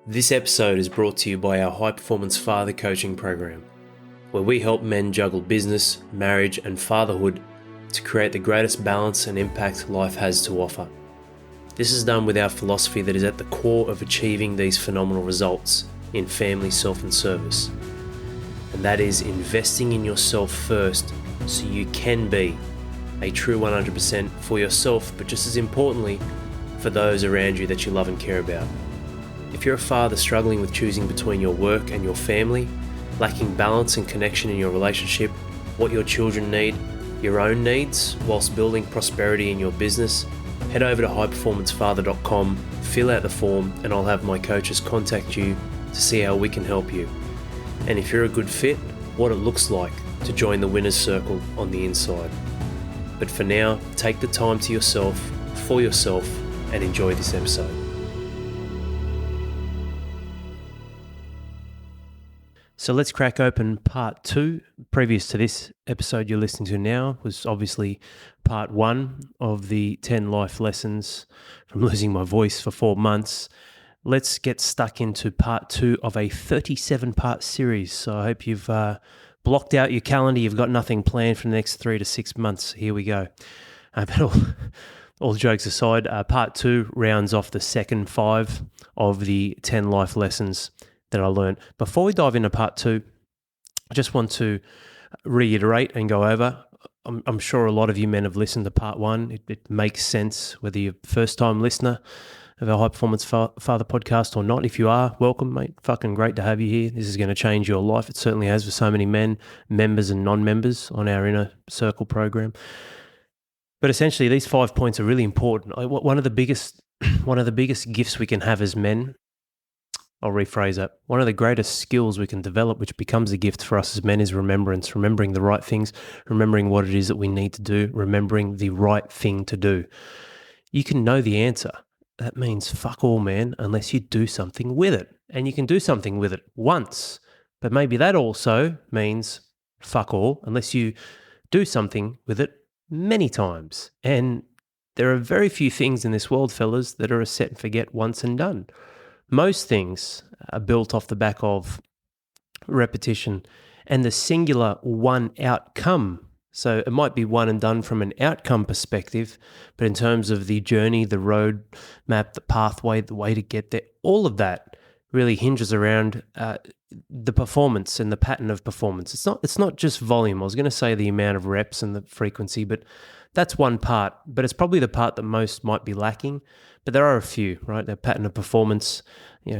This episode is brought to you by our High Performance Father Coaching Program, where we help men juggle business, marriage, and fatherhood to create the greatest balance and impact life has to offer. This is done with our philosophy that is at the core of achieving these phenomenal results in family, self, and service. And that is investing in yourself first so you can be a true 100% for yourself, but just as importantly, for those around you that you love and care about. If you're a father struggling with choosing between your work and your family, lacking balance and connection in your relationship, what your children need, your own needs, whilst building prosperity in your business, head over to highperformancefather.com, fill out the form, and I'll have my coaches contact you to see how we can help you. And if you're a good fit, what it looks like to join the winner's circle on the inside. But for now, take the time to yourself, for yourself, and enjoy this episode. So let's crack open part 2. Previous to this episode you're listening to now was obviously part 1 of the 10 life lessons from losing my voice for 4 months. Let's get stuck into part 2 of a 37-part series. So I hope you've blocked out your calendar. You've got nothing planned for the next 3 to 6 months. Here we go. But all jokes aside, part 2 rounds off the second 5 of the 10 life lessons that I learned. Before we dive into part 2, I just want to reiterate and go over. I'm sure a lot of you men have listened to part 1. It makes sense whether you're a first-time listener of our High Performance Father podcast or not. If you are, welcome, mate. Fucking great to have you here. This is going to change your life. It certainly has for so many men, members and non-members on our Inner Circle program. But essentially, these 5 points are really important. One of the biggest gifts we can have as men, I'll rephrase that. One of the greatest skills we can develop, which becomes a gift for us as men, is remembrance, remembering the right things, remembering what it is that we need to do, remembering the right thing to do. You can know the answer. That means fuck all, man, unless you do something with it. And you can do something with it once, but maybe that also means fuck all unless you do something with it many times. And there are very few things in this world, fellas, that are a set and forget once and done. Most things are built off the back of repetition and the singular one outcome. So it might be one and done from an outcome perspective, but in terms of the journey, the road map, the pathway, the way to get there, all of that really hinges around the performance and the pattern of performance. It's not just volume. I was going to say the amount of reps and the frequency, but that's one part. But it's probably the part that most might be lacking. But there are a few, right? The pattern of performance,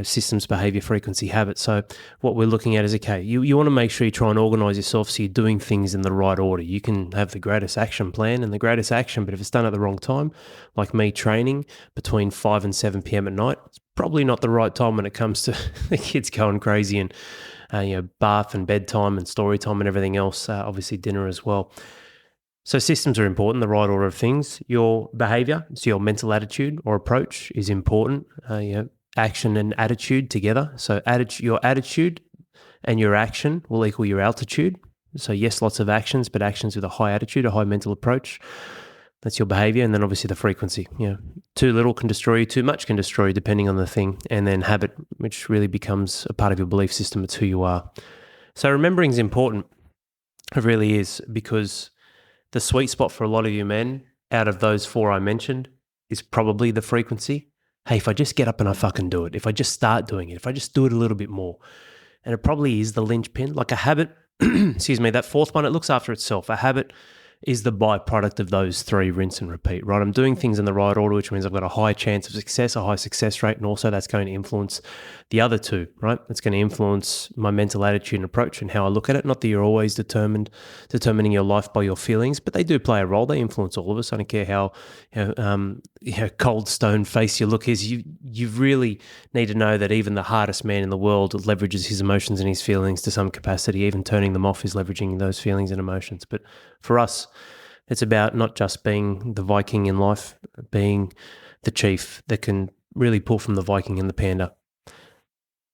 systems, behavior, frequency, habit. So what we're looking at is, okay, you want to make sure you try and organize yourself so you're doing things in the right order. You can have the greatest action plan and the greatest action, but if it's done at the wrong time, like me training between 5 and 7 p.m. at night, it's probably not the right time when it comes to the kids going crazy and bath and bedtime and story time and everything else, obviously dinner as well. So systems are important, the right order of things. Your behavior, so your mental attitude or approach is important. Action and attitude together. So your attitude and your action will equal your altitude. So yes, lots of actions, but actions with a high attitude, a high mental approach. That's your behavior. And then obviously the frequency. Too little can destroy you, too much can destroy you, depending on the thing. And then habit, which really becomes a part of your belief system. It's who you are. So remembering is important. It really is, because the sweet spot for a lot of you men, out of those 4 I mentioned, is probably the frequency. Hey, if I just get up and I fucking do it, if I just start doing it, if I just do it a little bit more. And it probably is the linchpin, like a habit, excuse me, that 4th one, it looks after itself. A habit is the byproduct of those 3, rinse and repeat, right? I'm doing things in the right order, which means I've got a high chance of success, a high success rate, and also that's going to influence the other 2, right? It's going to influence my mental attitude and approach and how I look at it. Not that you're always determining your life by your feelings, but they do play a role. They influence all of us. I don't care how cold stone face your look is. You really need to know that even the hardest man in the world leverages his emotions and his feelings to some capacity. Even turning them off is leveraging those feelings and emotions. But for us, it's about not just being the Viking in life, being the chief that can really pull from the Viking and the panda.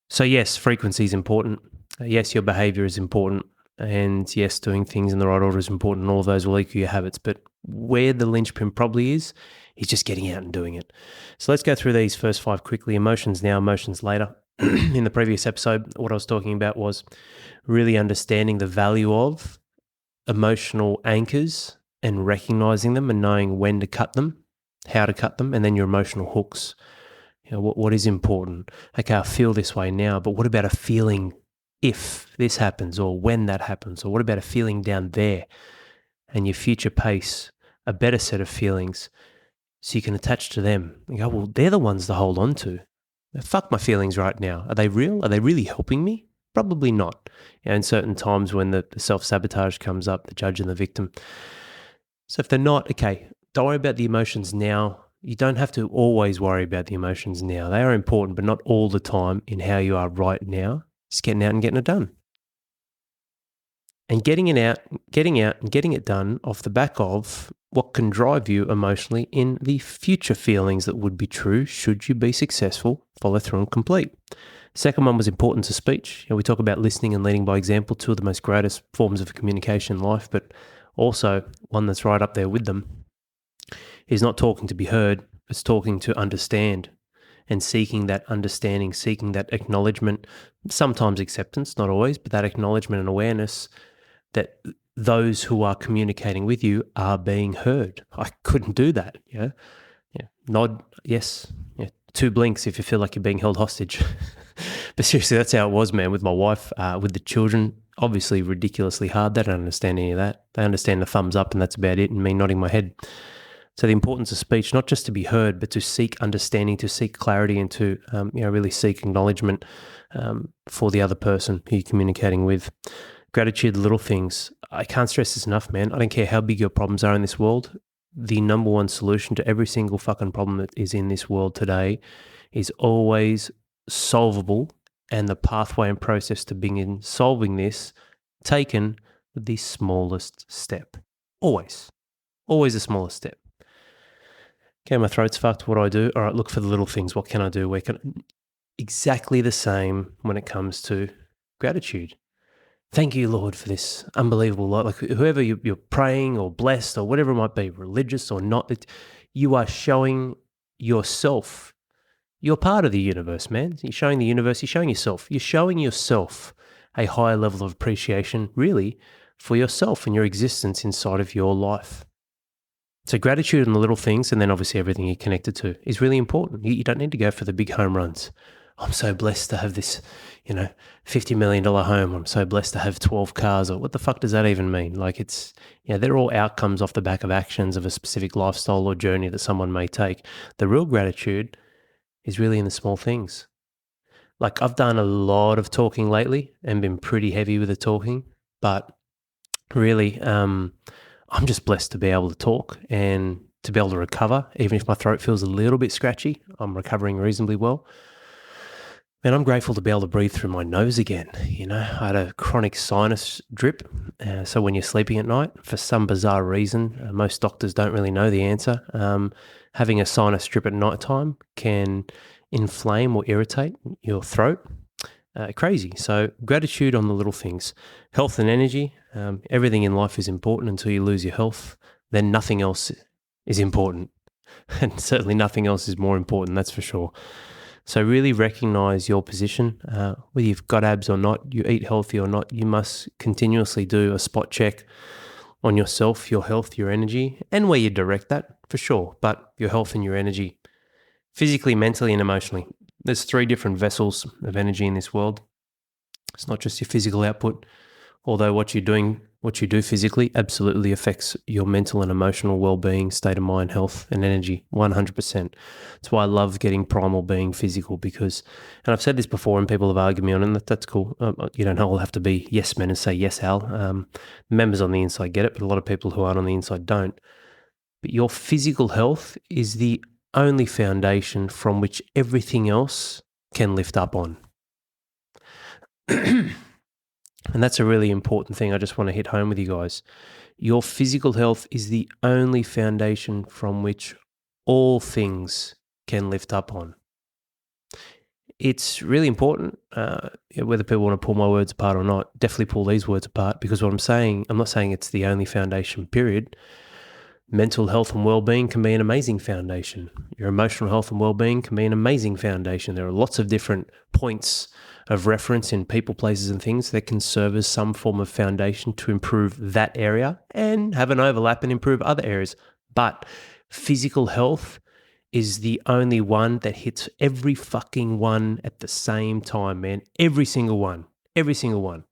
So yes, frequency is important. Yes, your behavior is important. And yes, doing things in the right order is important. And all of those will equal your habits. But where the linchpin probably is just getting out and doing it. So let's go through these first 5 quickly. Emotions now, emotions later. in the previous episode, what I was talking about was really understanding the value of emotional anchors and recognizing them and knowing when to cut them, how to cut them, and then your emotional hooks. What is important? Okay, I feel this way now, but what about a feeling if this happens or when that happens? Or what about a feeling down there? And your future pace a better set of feelings so you can attach to them and go, well, they're the ones to hold on to. Fuck my feelings right now. Are they real? Are they really helping me? Probably not. And certain times when the self-sabotage comes up, the judge and the victim. So if they're not, okay, don't worry about the emotions now. You don't have to always worry about the emotions now. They are important, but not all the time in how you are right now. Just getting out and getting it done. And getting out and getting it done off the back of what can drive you emotionally in the future feelings that would be true should you be successful, follow through and complete. Second one was importance of speech. We talk about listening and leading by example, two of the most greatest forms of communication in life, but also one that's right up there with them is not talking to be heard, it's talking to understand and seeking that understanding, seeking that acknowledgement, sometimes acceptance, not always, but that acknowledgement and awareness that those who are communicating with you are being heard. I couldn't do that. Yeah. Nod, yes. Yeah. 2 blinks if you feel like you're being held hostage. But seriously, that's how it was, man, with my wife, with the children. Obviously ridiculously hard. They don't understand any of that. They understand the thumbs up and that's about it, and me nodding my head. So the importance of speech, not just to be heard, but to seek understanding, to seek clarity, and to really seek acknowledgement for the other person who you're communicating with. Gratitude, little things. I can't stress this enough, man. I don't care how big your problems are in this world. The number one solution to every single fucking problem that is in this world today is always solvable, and the pathway and process to begin solving this taken with the smallest step. Always the smallest step. Okay, my throat's fucked. What do I do? All right, look for the little things. What can I do? Exactly the same when it comes to gratitude. Thank you, Lord, for this unbelievable life. Like whoever you're praying or blessed or whatever it might be, religious or not, you are showing yourself. You're part of the universe, man. You're showing the universe, you're showing yourself. You're showing yourself a higher level of appreciation, really, for yourself and your existence inside of your life. So gratitude and the little things, and then obviously everything you're connected to, is really important. You don't need to go for the big home runs. I'm so blessed to have this, $50 million home. I'm so blessed to have 12 cars. Or what the fuck does that even mean? Like they're all outcomes off the back of actions of a specific lifestyle or journey that someone may take. The real gratitude is really in the small things. Like I've done a lot of talking lately and been pretty heavy with the talking, but really, I'm just blessed to be able to talk and to be able to recover. Even if my throat feels a little bit scratchy, I'm recovering reasonably well. And I'm grateful to be able to breathe through my nose again. I had a chronic sinus drip. So when you're sleeping at night, for some bizarre reason, most doctors don't really know the answer. Having a sinus drip at nighttime can inflame or irritate your throat. Crazy. So gratitude on the little things. Health and energy. Everything in life is important until you lose your health. Then nothing else is important. And certainly nothing else is more important, that's for sure. So really recognize your position. Whether you've got abs or not, you eat healthy or not, you must continuously do a spot check on yourself, your health, your energy, and where you direct that, for sure. But your health and your energy, physically, mentally, and emotionally. There's 3 different vessels of energy in this world. It's not just your physical output, although what you do physically absolutely affects your mental and emotional well-being, state of mind, health, and energy, 100%. That's why I love getting primal being physical because, and I've said this before and people have argued me on it, and that's cool. You don't all have to be yes men and say yes, Al. Members on the inside get it, but a lot of people who aren't on the inside don't. But your physical health is the only foundation from which everything else can lift up on. And that's a really important thing I just want to hit home with you guys. Your physical health is the only foundation from which all things can lift up on. It's really important, whether people want to pull my words apart or not, definitely pull these words apart, because what I'm saying, I'm not saying it's the only foundation, period. mental health and well-being can be an amazing foundation. Your emotional health and well-being can be an amazing foundation. There are lots of different points of reference in people, places, and things that can serve as some form of foundation to improve that area and have an overlap and improve other areas. But physical health is the only one that hits every fucking one at the same time, man. Every single one. Every single one.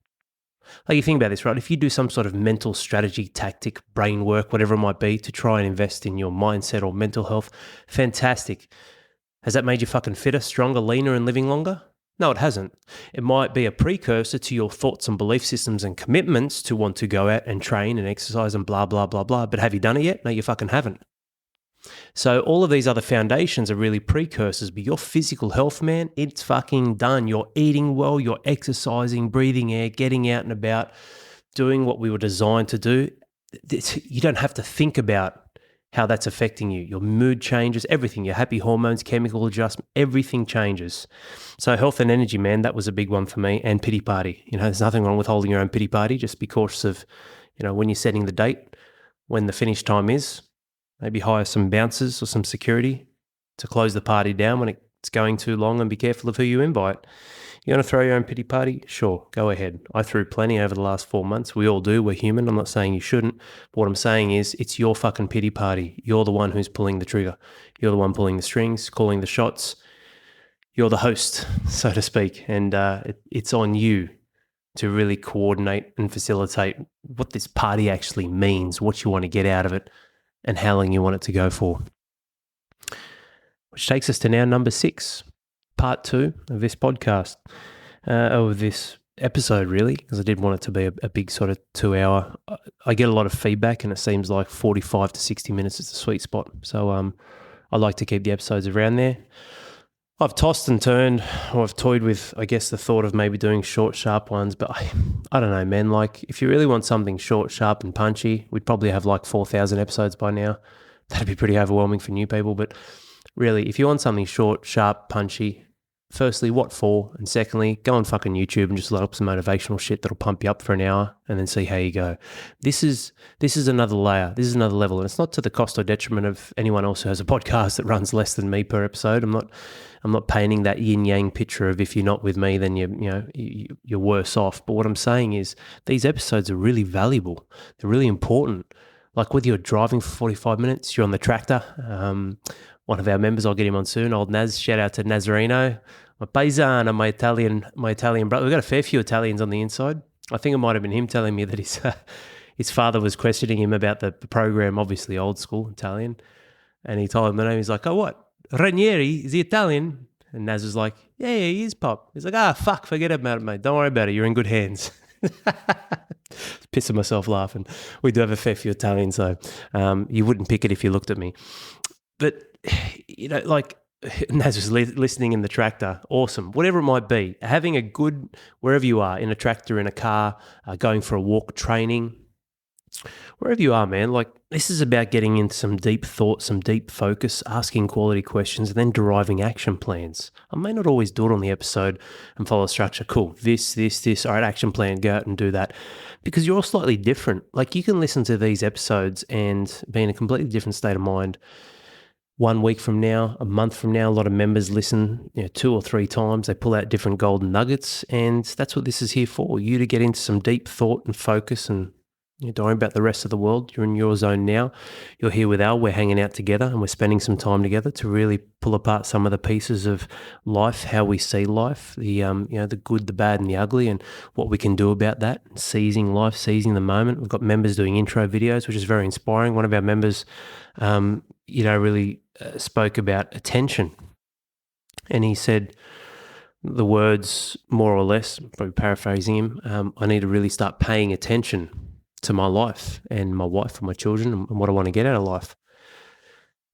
Like, you think about this, right? If you do some sort of mental strategy, tactic, brain work, whatever it might be, to try and invest in your mindset or mental health, fantastic. Has that made you fucking fitter, stronger, leaner, and living longer? No, it hasn't. It might be a precursor to your thoughts and belief systems and commitments to want to go out and train and exercise and blah, blah, blah, blah. But have you done it yet? No, you fucking haven't. So all of these other foundations are really precursors, but your physical health, man, it's fucking done. You're eating well, you're exercising, breathing air, getting out and about, doing what we were designed to do. You don't have to think about how that's affecting you. Your mood changes, everything, your happy hormones, chemical adjustment, everything changes. So health and energy, man, that was a big one for me. And pity party. There's nothing wrong with holding your own pity party. Just be cautious of, when you're setting the date, when the finish time is. Maybe hire some bouncers or some security to close the party down when it's going too long, and be careful of who you invite. You want to throw your own pity party? Sure, go ahead. I threw plenty over the last 4 months. We all do. We're human. I'm not saying you shouldn't. But what I'm saying is it's your fucking pity party. You're the one who's pulling the trigger. You're the one pulling the strings, calling the shots. You're the host, so to speak. And it's on you to really coordinate and facilitate what this party actually means, what you want to get out of it, and how long you want it to go for. Which takes us to now number 6, part 2 of this podcast, of this episode, really, because I did want it to be a big sort of 2-hour. I get a lot of feedback, and it seems like 45 to 60 minutes is the sweet spot. So I like to keep the episodes around there. I've tossed and turned, or I've toyed with, I guess, the thought of maybe doing short, sharp ones, but I don't know, man. Like, if you really want something short, sharp, and punchy, we'd probably have like 4,000 episodes by now. That'd be pretty overwhelming for new people, but really, if you want something short, sharp, punchy, firstly, what for? And secondly, go on fucking YouTube and just load up some motivational shit that'll pump you up for an hour and then see how you go. This is another layer. This is another level. And it's not to the cost or detriment of anyone else who has a podcast that runs less than me per episode. I'm not painting that yin-yang picture of if you're not with me, then you're worse off. But what I'm saying is these episodes are really valuable. They're really important. Like, whether you're driving for 45 minutes, you're on the tractor. One of our members, I'll get him on soon, old Naz, shout out to Nazareno, my paisano, my Italian brother. We've got a fair few Italians on the inside. I think it might have been him telling me that his father was questioning him about the program, obviously old school Italian. And he told him the name. He's like, oh, what? Ranieri, is he Italian? And Naz was like, yeah, he is, Pop. He's like, fuck, forget about it, mate. Don't worry about it. You're in good hands. Pissing myself laughing. We do have a fair few Italians, so you wouldn't pick it if you looked at me. But, like, Naz was listening in the tractor, awesome. Whatever it might be, having a good, wherever you are, in a tractor, in a car, going for a walk, training, wherever you are, man, like, this is about getting into some deep thought, some deep focus, asking quality questions, and then deriving action plans. I may not always do it on the episode and follow a structure. Cool, this. All right, action plan, go out and do that. Because you're all slightly different. Like, you can listen to these episodes and be in a completely different state of mind 1 week from now, a month from now. A lot of members listen 2 or 3 times. They pull out different golden nuggets, and that's what this is here for, you to get into some deep thought and focus, and don't worry about the rest of the world. You're in your zone now. You're here with Al. We're hanging out together, and we're spending some time together to really pull apart some of the pieces of life, how we see life, the good, the bad, and the ugly, and what we can do about that. Seizing life, seizing the moment. We've got members doing intro videos, which is very inspiring. One of our members, really spoke about attention, and he said the words, more or less, probably paraphrasing him, I need to really start paying attention to my life and my wife and my children and what I want to get out of life.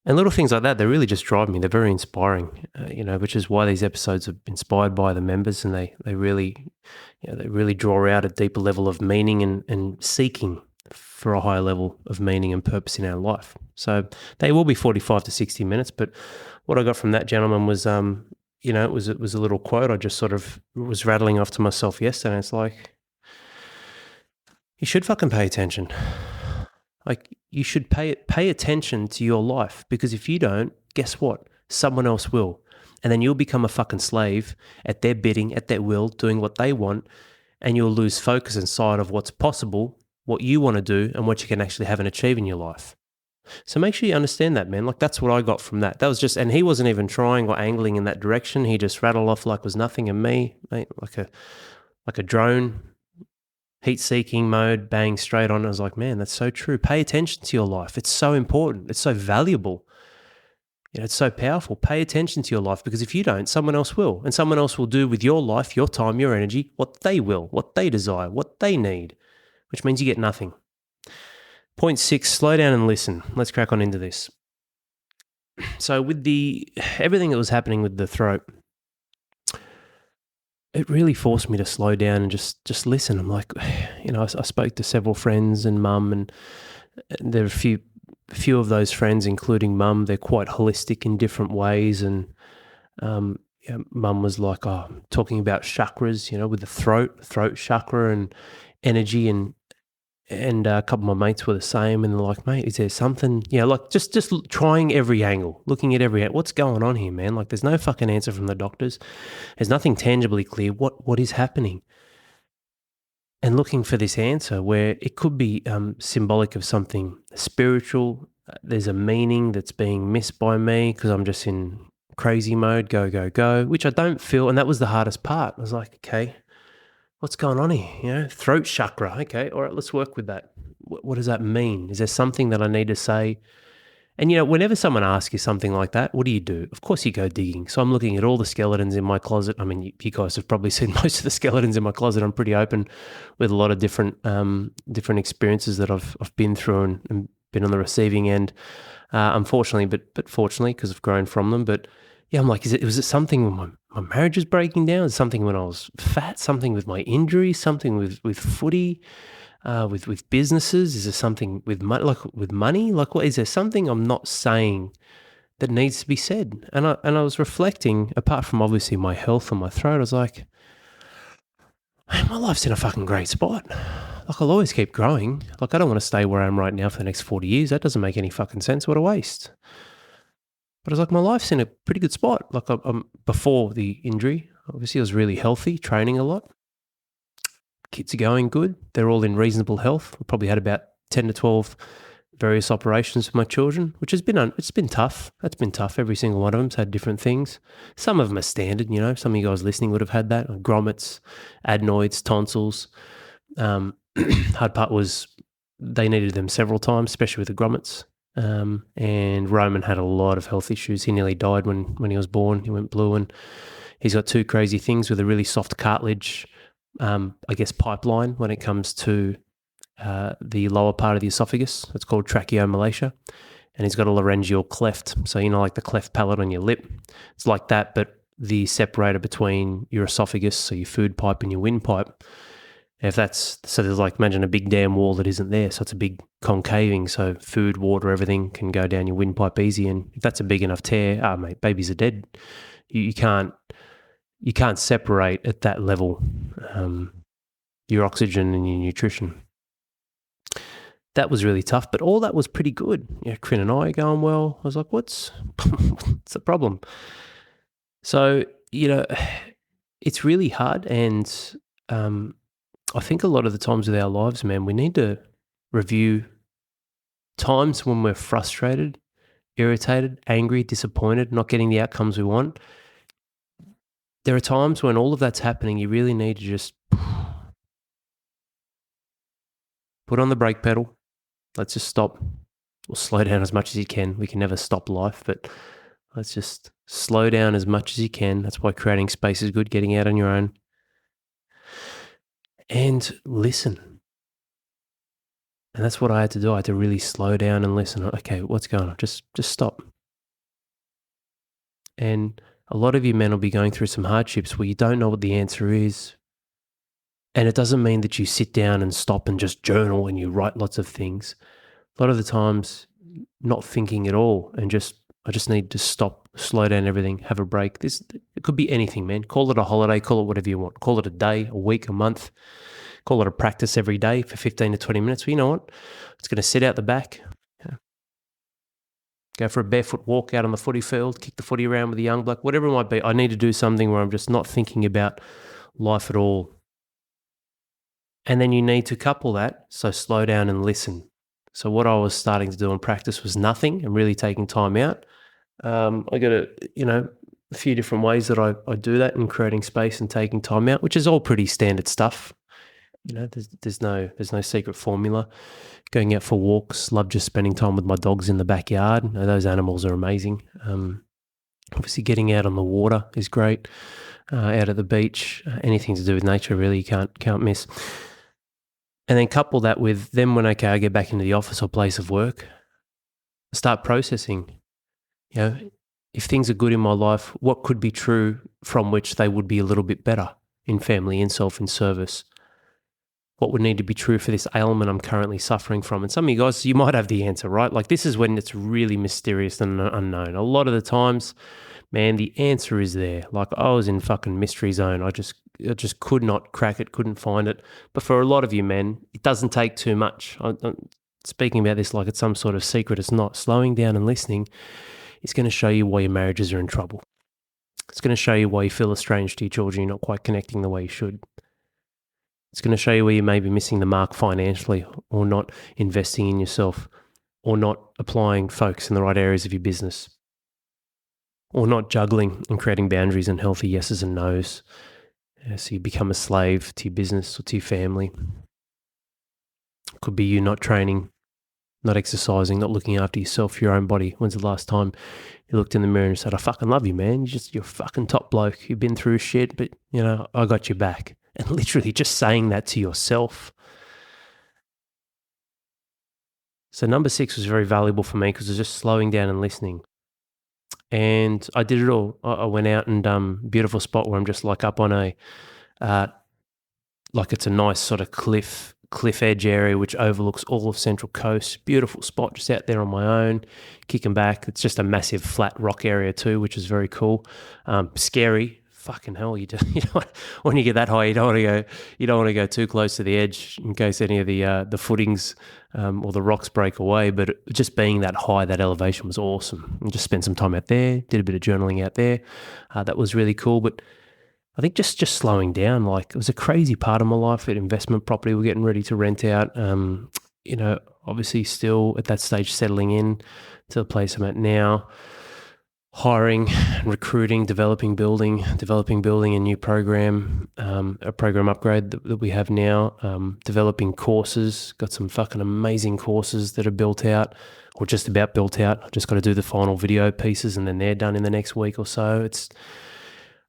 And little things like that, they really just drive me. They're very inspiring, which is why these episodes are inspired by the members, and they really draw out a deeper level of meaning and seeking for a higher level of meaning and purpose in our life. So they will be 45 to 60 minutes, but what I got from that gentleman was, it was a little quote I just sort of was rattling off to myself yesterday. It's like, you should fucking pay attention. Like, you should pay attention to your life, because if you don't, guess what? Someone else will. And then you'll become a fucking slave at their bidding, at their will, doing what they want, and you'll lose focus and sight of what's possible, what you want to do, and what you can actually have and achieve in your life. So make sure you understand that, man. Like, that's what I got from that. That was just, and he wasn't even trying or angling in that direction. He just rattled off like it was nothing, and me, mate, like a drone, heat-seeking mode, bang, straight on. I was like, man, that's so true. Pay attention to your life. It's so important. It's so valuable. It's so powerful. Pay attention to your life, because if you don't, someone else will. And someone else will do with your life, your time, your energy, what they will, what they desire, what they need, which means you get nothing. Point 6, slow down and listen. Let's crack on into this. So with everything that was happening with the throat, it really forced me to slow down and just listen. I'm like, I spoke to several friends and mum, and there are a few of those friends, including mum, they're quite holistic in different ways. And mum was like, talking about chakras, with the throat chakra and energy, and a couple of my mates were the same, and they're like, mate, is there something, like just trying every angle, looking at every, what's going on here, man? Like, there's no fucking answer from the doctors. There's nothing tangibly clear. What is happening? And looking for this answer, where it could be symbolic of something spiritual. There's a meaning that's being missed by me because I'm just in crazy mode, go, go, go, which I don't feel. And that was the hardest part. I was like, okay, what's going on here? Throat chakra. Okay, all right, let's work with that. What does that mean? Is there something that I need to say? And, whenever someone asks you something like that, what do? Of course you go digging. So I'm looking at all the skeletons in my closet. I mean, you guys have probably seen most of the skeletons in my closet. I'm pretty open with a lot of different experiences that I've been through and been on the receiving end, unfortunately, but fortunately, because I've grown from them. But yeah, I'm like, was it something when my marriage was breaking down? Something when I was fat? Something with my injury? Something with footy? With businesses? Is there something with money? Like, what is there something I'm not saying that needs to be said? And I was reflecting, apart from obviously my health and my throat, I was like, man, my life's in a fucking great spot. Like, I'll always keep growing. Like, I don't want to stay where I am right now for the next 40 years. That doesn't make any fucking sense. What a waste. But I was like, my life's in a pretty good spot. Like, I'm before the injury, obviously I was really healthy, training a lot. Kids are going good. They're all in reasonable health. We probably had about 10 to 12 various operations for my children, which has been it's been tough. That's been tough. Every single one of them's had different things. Some of them are standard. Some of you guys listening would have had that. Grommets, adenoids, tonsils. Hard part was they needed them several times, especially with the grommets. And Roman had a lot of health issues. He nearly died when he was born. He went blue, and he's got two crazy things with a really soft cartilage, pipeline when it comes to the lower part of the esophagus. It's called tracheomalacia. And he's got a laryngeal cleft. So, like the cleft palate on your lip. It's like that, but the separator between your esophagus, so your food pipe and your windpipe. So there's like, imagine a big damn wall that isn't there. So it's a big concaving. So food, water, everything can go down your windpipe easy. And if that's a big enough tear, mate, babies are dead. You can't separate at that level your oxygen and your nutrition. That was really tough, but all that was pretty good. Corinne and I are going well. I was like, what's the problem? So, it's really hard. And I think a lot of the times with our lives, man, we need to review times when we're frustrated, irritated, angry, disappointed, not getting the outcomes we want. There are times when all of that's happening, you really need to just put on the brake pedal. Let's just stop or slow down as much as you can. We can never stop life, but let's just slow down as much as you can. That's why creating space is good, getting out on your own. And listen. And that's what I had to do. I had to really slow down and listen. Okay, what's going on? Just stop. And a lot of you men will be going through some hardships where you don't know what the answer is. And it doesn't mean that you sit down and stop and just journal and you write lots of things. A lot of the times, not thinking at all, and I just need to stop, slow down everything, have a break. It could be anything, man. Call it a holiday, call it whatever you want. Call it a day, a week, a month. Call it a practice every day for 15 to 20 minutes. Well, you know what? It's going to sit out the back. go for a barefoot walk out on the footy field, kick the footy around with a young bloke, whatever it might be. I need to do something where I'm just not thinking about life at all. And then you need to couple that, so slow down and listen. So what I was starting to do in practice was nothing and really taking time out. I got a few different ways that I do that in creating space and taking time out, which is all pretty standard stuff. There's no secret formula. Going out for walks, love just spending time with my dogs in the backyard. Those animals are amazing. Obviously, getting out on the water is great. Out at the beach, anything to do with nature, really, you can't miss. And then couple that with then when I get back into the office or place of work, start processing. If things are good in my life, what could be true from which they would be a little bit better in family, in self, in service? What would need to be true for this ailment I'm currently suffering from? And some of you guys, you might have the answer, right? Like this is when it's really mysterious and unknown. A lot of the times, man, the answer is there. Like I was in fucking mystery zone. I just could not crack it, couldn't find it. But for a lot of you, men, it doesn't take too much. I'm speaking about this like it's some sort of secret. It's not. Slowing down and listening is going to show you why your marriages are in trouble. It's going to show you why you feel estranged to your children. You're not quite connecting the way you should. It's going to show you where you may be missing the mark financially or not investing in yourself or not applying focus in the right areas of your business or not juggling and creating boundaries and healthy yeses and nos. So you become a slave to your business or to your family. Could be you not training, not exercising, not looking after yourself, your own body. When's the last time you looked in the mirror and said, I fucking love you, man. You're a fucking top bloke. You've been through shit, but I got your back. And literally just saying that to yourself. So number 6 was very valuable for me because it was just slowing down and listening. And I did it all. I went out and beautiful spot where I'm just like up on a, like it's a nice sort of cliff edge area which overlooks all of Central Coast. Beautiful spot just out there on my own, kicking back. It's just a massive flat rock area too, which is very cool. Scary. Fucking hell, when you get that high, you don't want to go too close to the edge in case any of the footings or the rocks break away. But just being that high, that elevation was awesome. And just spent some time out there, did a bit of journaling out there. That was really cool. But I think just slowing down, like it was a crazy part of my life at investment property. We're getting ready to rent out. Obviously still at that stage settling in to the place I'm at now. Hiring, recruiting, developing, building a new program, a program upgrade that we have now, developing courses, got some fucking amazing courses that are built out or just about built out. I just got to do the final video pieces and then they're done in the next week or so.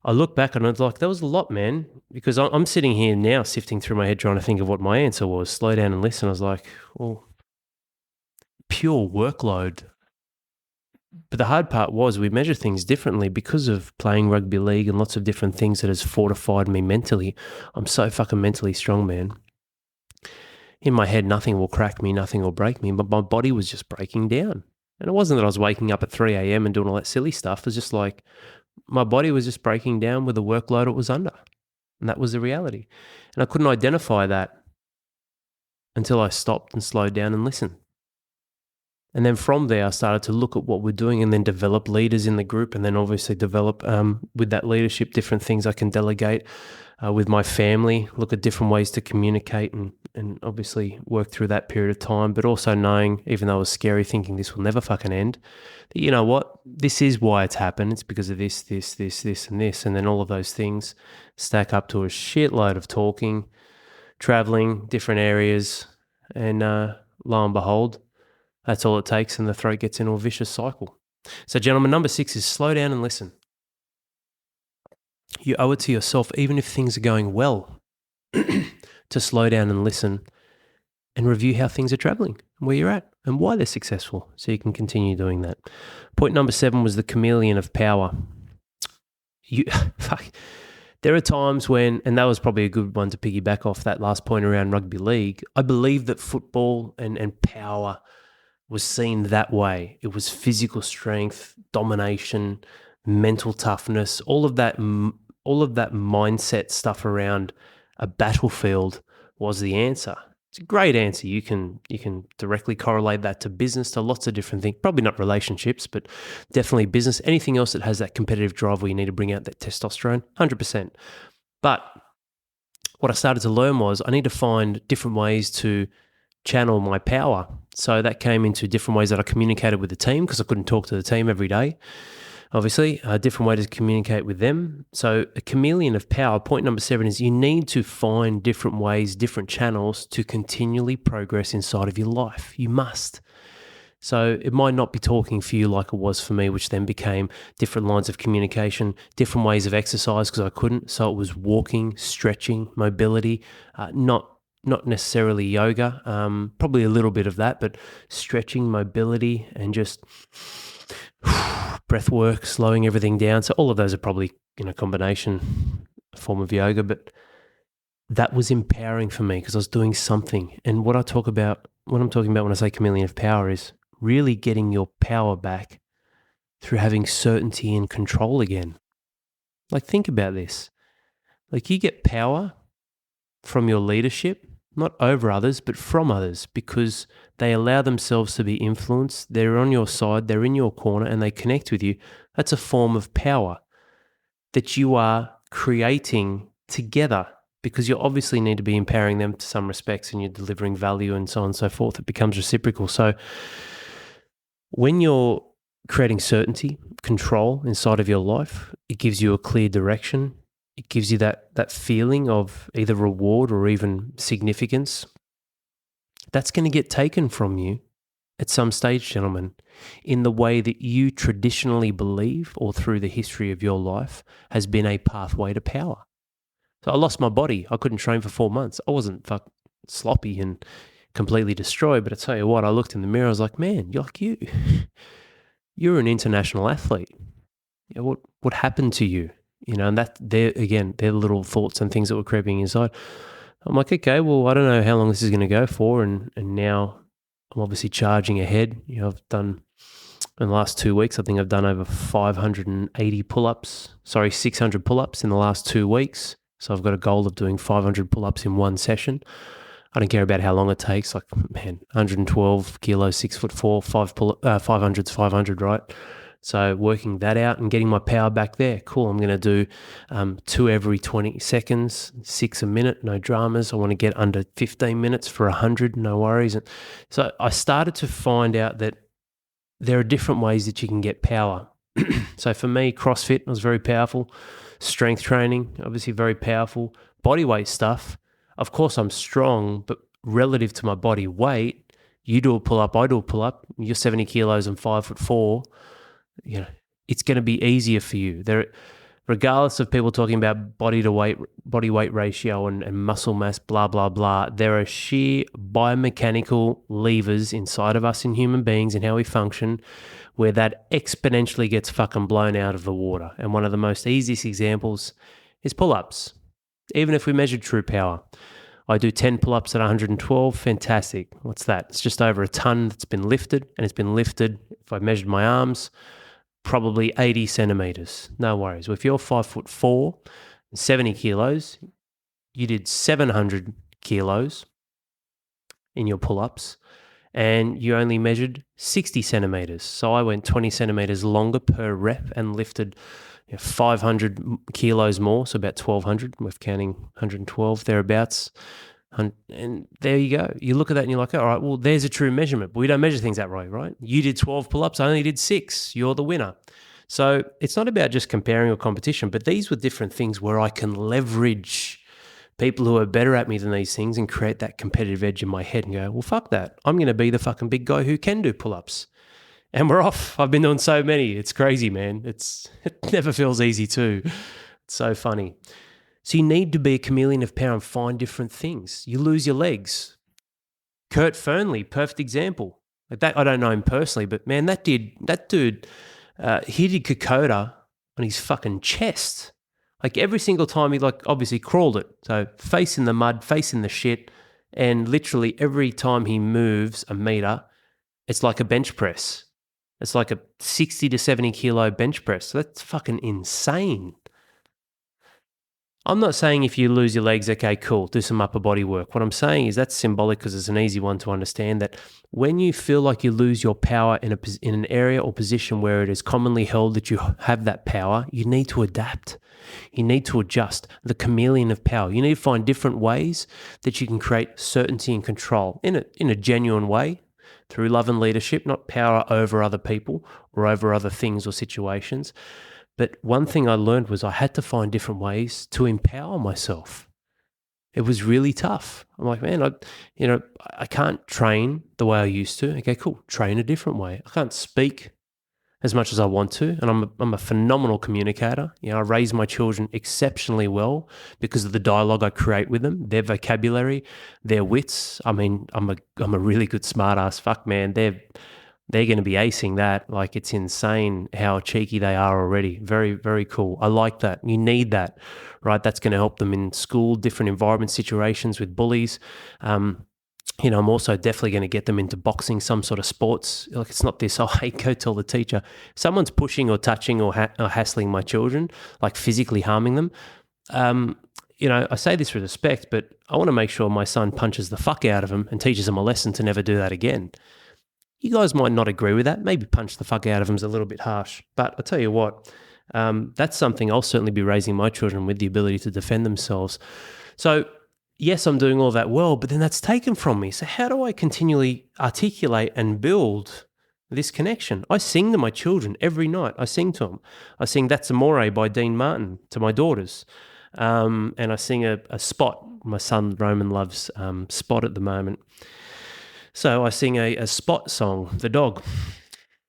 I look back and it's like, that was a lot, man, because I'm sitting here now sifting through my head trying to think of what my answer was. Slow down and listen. I was like, well, pure workload. But the hard part was we measure things differently because of playing rugby league and lots of different things that has fortified me mentally. I'm so fucking mentally strong, man. In my head, nothing will crack me, nothing will break me, but my body was just breaking down. And it wasn't that I was waking up at 3 a.m. and doing all that silly stuff. It was just like my body was just breaking down with the workload it was under. And that was the reality. And I couldn't identify that until I stopped and slowed down and listened. And then from there, I started to look at what we're doing and then develop leaders in the group and then obviously develop with that leadership different things I can delegate with my family, look at different ways to communicate and obviously work through that period of time, but also knowing, even though it was scary, thinking this will never fucking end, that you know what, this is why it's happened. It's because of this, and this. And then all of those things stack up to a shitload of talking, traveling, different areas, and lo and behold, that's all it takes, and the throat gets into a vicious cycle. So, gentlemen, number 6 is slow down and listen. You owe it to yourself, even if things are going well, to slow down and listen and review how things are traveling, where you're at, and why they're successful, so you can continue doing that. Point number 7 was the chameleon of power. There are times when, and that was probably a good one to piggyback off that last point around rugby league, I believe that football and power was seen that way. It was physical strength, domination, mental toughness, all of that mindset stuff around a battlefield was the answer. It's a great answer. You can directly correlate that to business, to lots of different things. Probably not relationships, but definitely business. Anything else that has that competitive drive where you need to bring out that testosterone, 100%. But what I started to learn was I need to find different ways to channel my power. So that came into different ways that I communicated with the team, because I couldn't talk to the team every day. Obviously, a different way to communicate with them. So a chameleon of power, point number 7 is you need to find different ways, different channels to continually progress inside of your life. You must. So it might not be talking for you like it was for me, which then became different lines of communication, different ways of exercise because I couldn't. So it was walking, stretching, mobility, not necessarily yoga, probably a little bit of that, but stretching, mobility, and just breath work, slowing everything down. So all of those are probably in a combination form of yoga, but that was empowering for me because I was doing something. And what I'm talking about when I say chameleon of power is really getting your power back through having certainty and control again. Like, think about this. Like, you get power from your leadership, not over others, but from others, because they allow themselves to be influenced. They're on your side, they're in your corner, and they connect with you. That's a form of power that you are creating together, because you obviously need to be empowering them to some respects, and you're delivering value and so on and so forth. It becomes reciprocal. So when you're creating certainty, control inside of your life, it gives you a clear direction. It gives you that feeling of either reward or even significance. That's going to get taken from you at some stage, gentlemen, in the way that you traditionally believe or through the history of your life has been a pathway to power. So I lost my body. I couldn't train for 4 months. I wasn't sloppy and completely destroyed, but I tell you what, I looked in the mirror, I was like, man, you're an international athlete. You know, what happened to you? You know, and they're little thoughts and things that were creeping inside. I'm like, okay, well, I don't know how long this is going to go for. And now I'm obviously charging ahead. You know, I've done, in the last 2 weeks, I think I've done over 600 pull-ups in the last 2 weeks. So I've got a goal of doing 500 pull-ups in one session. I don't care about how long it takes. Like, man, 112 kilos, 6'4", 500's 500, right? So working that out and getting my power back there. Cool. I'm going to do 2 every 20 seconds, 6 a minute, no dramas. I want to get under 15 minutes for 100, no worries. And so I started to find out that there are different ways that you can get power. So for me, CrossFit was very powerful. Strength training, obviously very powerful. Bodyweight stuff. Of course, I'm strong, but relative to my body weight, you do a pull-up, I do a pull-up. You're 70 kilos and 5'4". You know, it's going to be easier for you. Regardless of people talking about body weight ratio and muscle mass, blah, blah, blah, there are sheer biomechanical levers inside of us in human beings and how we function where that exponentially gets fucking blown out of the water. And one of the most easiest examples is pull-ups. Even if we measure true power, I do 10 pull-ups at 112, fantastic. What's that? It's just over a ton that's been lifted, and it's been lifted, if I measured my arms, probably 80 centimeters. No worries. Well, if you're 5'4", 70 kilos, you did 700 kilos in your pull-ups, and you only measured 60 centimeters. So I went 20 centimeters longer per rep and lifted 500 kilos more, so about 1,200. We're counting 112 thereabouts. And there you go. You look at that and you're like, all right, well, there's a true measurement. But we don't measure things that way, right? You did 12 pull-ups. I only did 6. You're the winner. So it's not about just comparing or competition, but these were different things where I can leverage people who are better at me than these things and create that competitive edge in my head and go, well, fuck that. I'm going to be the fucking big guy who can do pull-ups. And we're off. I've been doing so many. It's crazy, man. It never feels easy too. It's so funny. So you need to be a chameleon of power and find different things. You lose your legs. Kurt Fernley, perfect example. Like that, I don't know him personally, but man, that dude, he did Kokoda on his fucking chest. Like every single time he obviously crawled it. So face in the mud, face in the shit. And literally every time he moves a meter, it's like a bench press. It's like a 60 to 70 kilo bench press. So that's fucking insane. I'm not saying if you lose your legs, okay, cool, do some upper body work. What I'm saying is that's symbolic because it's an easy one to understand, that when you feel like you lose your power in an area or position where it is commonly held that you have that power, you need to adapt. You need to adjust. The chameleon of power. You need to find different ways that you can create certainty and control in a genuine way through love and leadership, not power over other people or over other things or situations. But one thing I learned was I had to find different ways to empower myself. It was really tough. I'm like, man, I can't train the way I used to. Okay, cool. Train a different way. I can't speak as much as I want to, and I'm a phenomenal communicator. I raise my children exceptionally well because of the dialogue I create with them, their vocabulary, their wits. I mean, I'm a really good smartass. Fuck, man, they're going to be acing that. Like, it's insane how cheeky they are already. Very, very cool. I like that. You need that, right? That's going to help them in school, different environment situations with bullies. I'm also definitely going to get them into boxing, some sort of sports. Like, it's not this, hey, go tell the teacher. Someone's pushing or touching or hassling my children, like physically harming them. I say this with respect, but I want to make sure my son punches the fuck out of him and teaches him a lesson to never do that again. You guys might not agree with that. Maybe punch the fuck out of him is a little bit harsh. But I'll tell you what, that's something I'll certainly be raising my children with, the ability to defend themselves. So, yes, I'm doing all that well, but then that's taken from me. So how do I continually articulate and build this connection? I sing to my children every night. I sing to them. I sing That's Amore by Dean Martin to my daughters. And I sing a Spot. My son Roman loves Spot at the moment. So I sing a Spot song, the dog.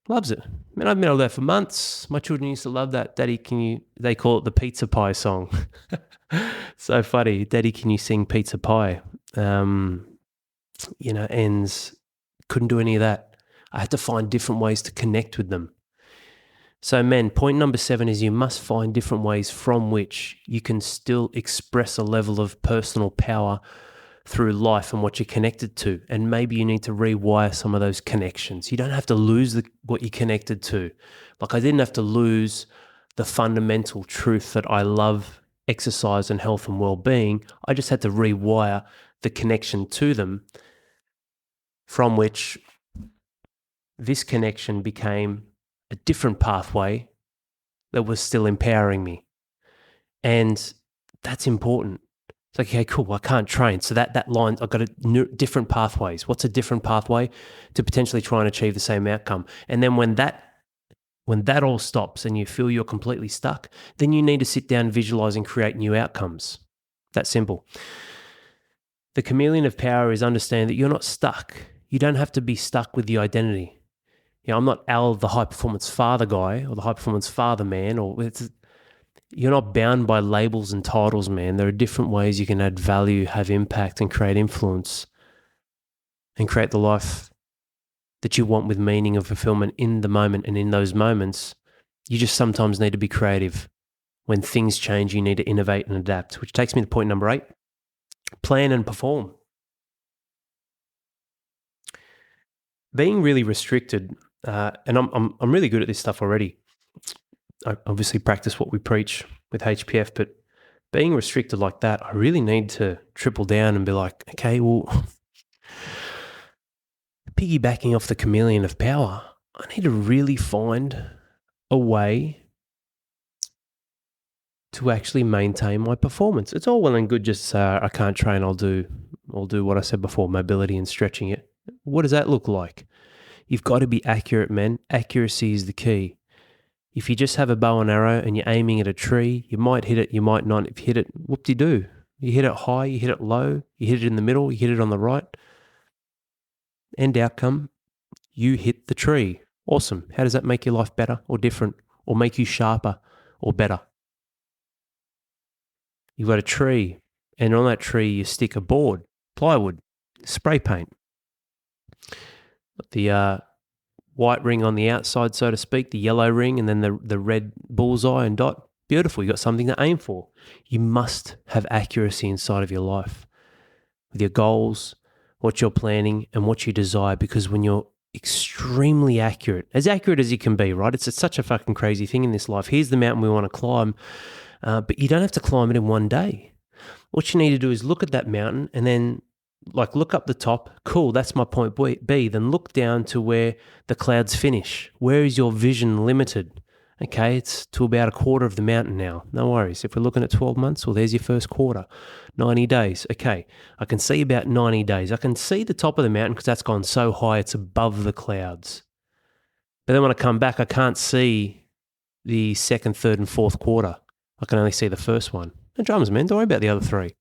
Loves it. Man, I've been able to do that for months. My children used to love that. Daddy, they call it the pizza pie song. So funny. Daddy, can you sing pizza pie? And couldn't do any of that. I had to find different ways to connect with them. So, men, point number 7 is you must find different ways from which you can still express a level of personal power through life and what you're connected to. And maybe you need to rewire some of those connections. You don't have to lose what you're connected to. Like, I didn't have to lose the fundamental truth that I love exercise and health and well-being. I just had to rewire the connection to them, from which this connection became a different pathway that was still empowering me. And that's important. It's like, okay, cool, I can't train. So that line, I've got different pathways. What's a different pathway to potentially try and achieve the same outcome? And then when that all stops and you feel you're completely stuck, then you need to sit down, visualize, and create new outcomes. That's simple. The chameleon of power is understanding that you're not stuck. You don't have to be stuck with the identity. I'm not Al, the high-performance father guy, or the high-performance father man, you're not bound by labels and titles, man. There are different ways you can add value, have impact, and create influence, and create the life that you want with meaning and fulfillment in the moment. And in those moments, you just sometimes need to be creative. When things change, you need to innovate and adapt, which takes me to point number 8, plan and perform. Being really restricted, and I'm really good at this stuff already. I obviously practice what we preach with HPF, but being restricted like that, I really need to triple down and be like, okay, well, piggybacking off the chameleon of power, I need to really find a way to actually maintain my performance. It's all well and good just say, I can't train, I'll do what I said before, mobility and stretching it. What does that look like? You've got to be accurate, man. Accuracy is the key. If you just have a bow and arrow and you're aiming at a tree, you might hit it, you might not. If you hit it, whoop-de-doo. You hit it high, you hit it low, you hit it in the middle, you hit it on the right. End outcome, you hit the tree. Awesome. How does that make your life better or different, or make you sharper or better? You've got a tree, and on that tree you stick a board, plywood, spray paint. The white ring on the outside, so to speak, the yellow ring, and then the red bullseye and dot. Beautiful. You've got something to aim for. You must have accuracy inside of your life with your goals, what you're planning, and what you desire, because when you're extremely accurate as you can be, right? It's such a fucking crazy thing in this life. Here's the mountain we want to climb. but you don't have to climb it in one day. What you need to do is look at that mountain and then look up the top. Cool, that's my point B. Then look down to where the clouds finish. Where is your vision limited? Okay, it's to about a quarter of the mountain now. No worries. If we're looking at 12 months, well, there's your first quarter. 90 days. Okay, I can see about 90 days. I can see the top of the mountain because that's gone so high it's above the clouds. But then when I come back, I can't see the second, third, and fourth quarter. I can only see the first one. No dramas, man. Don't worry about the other three.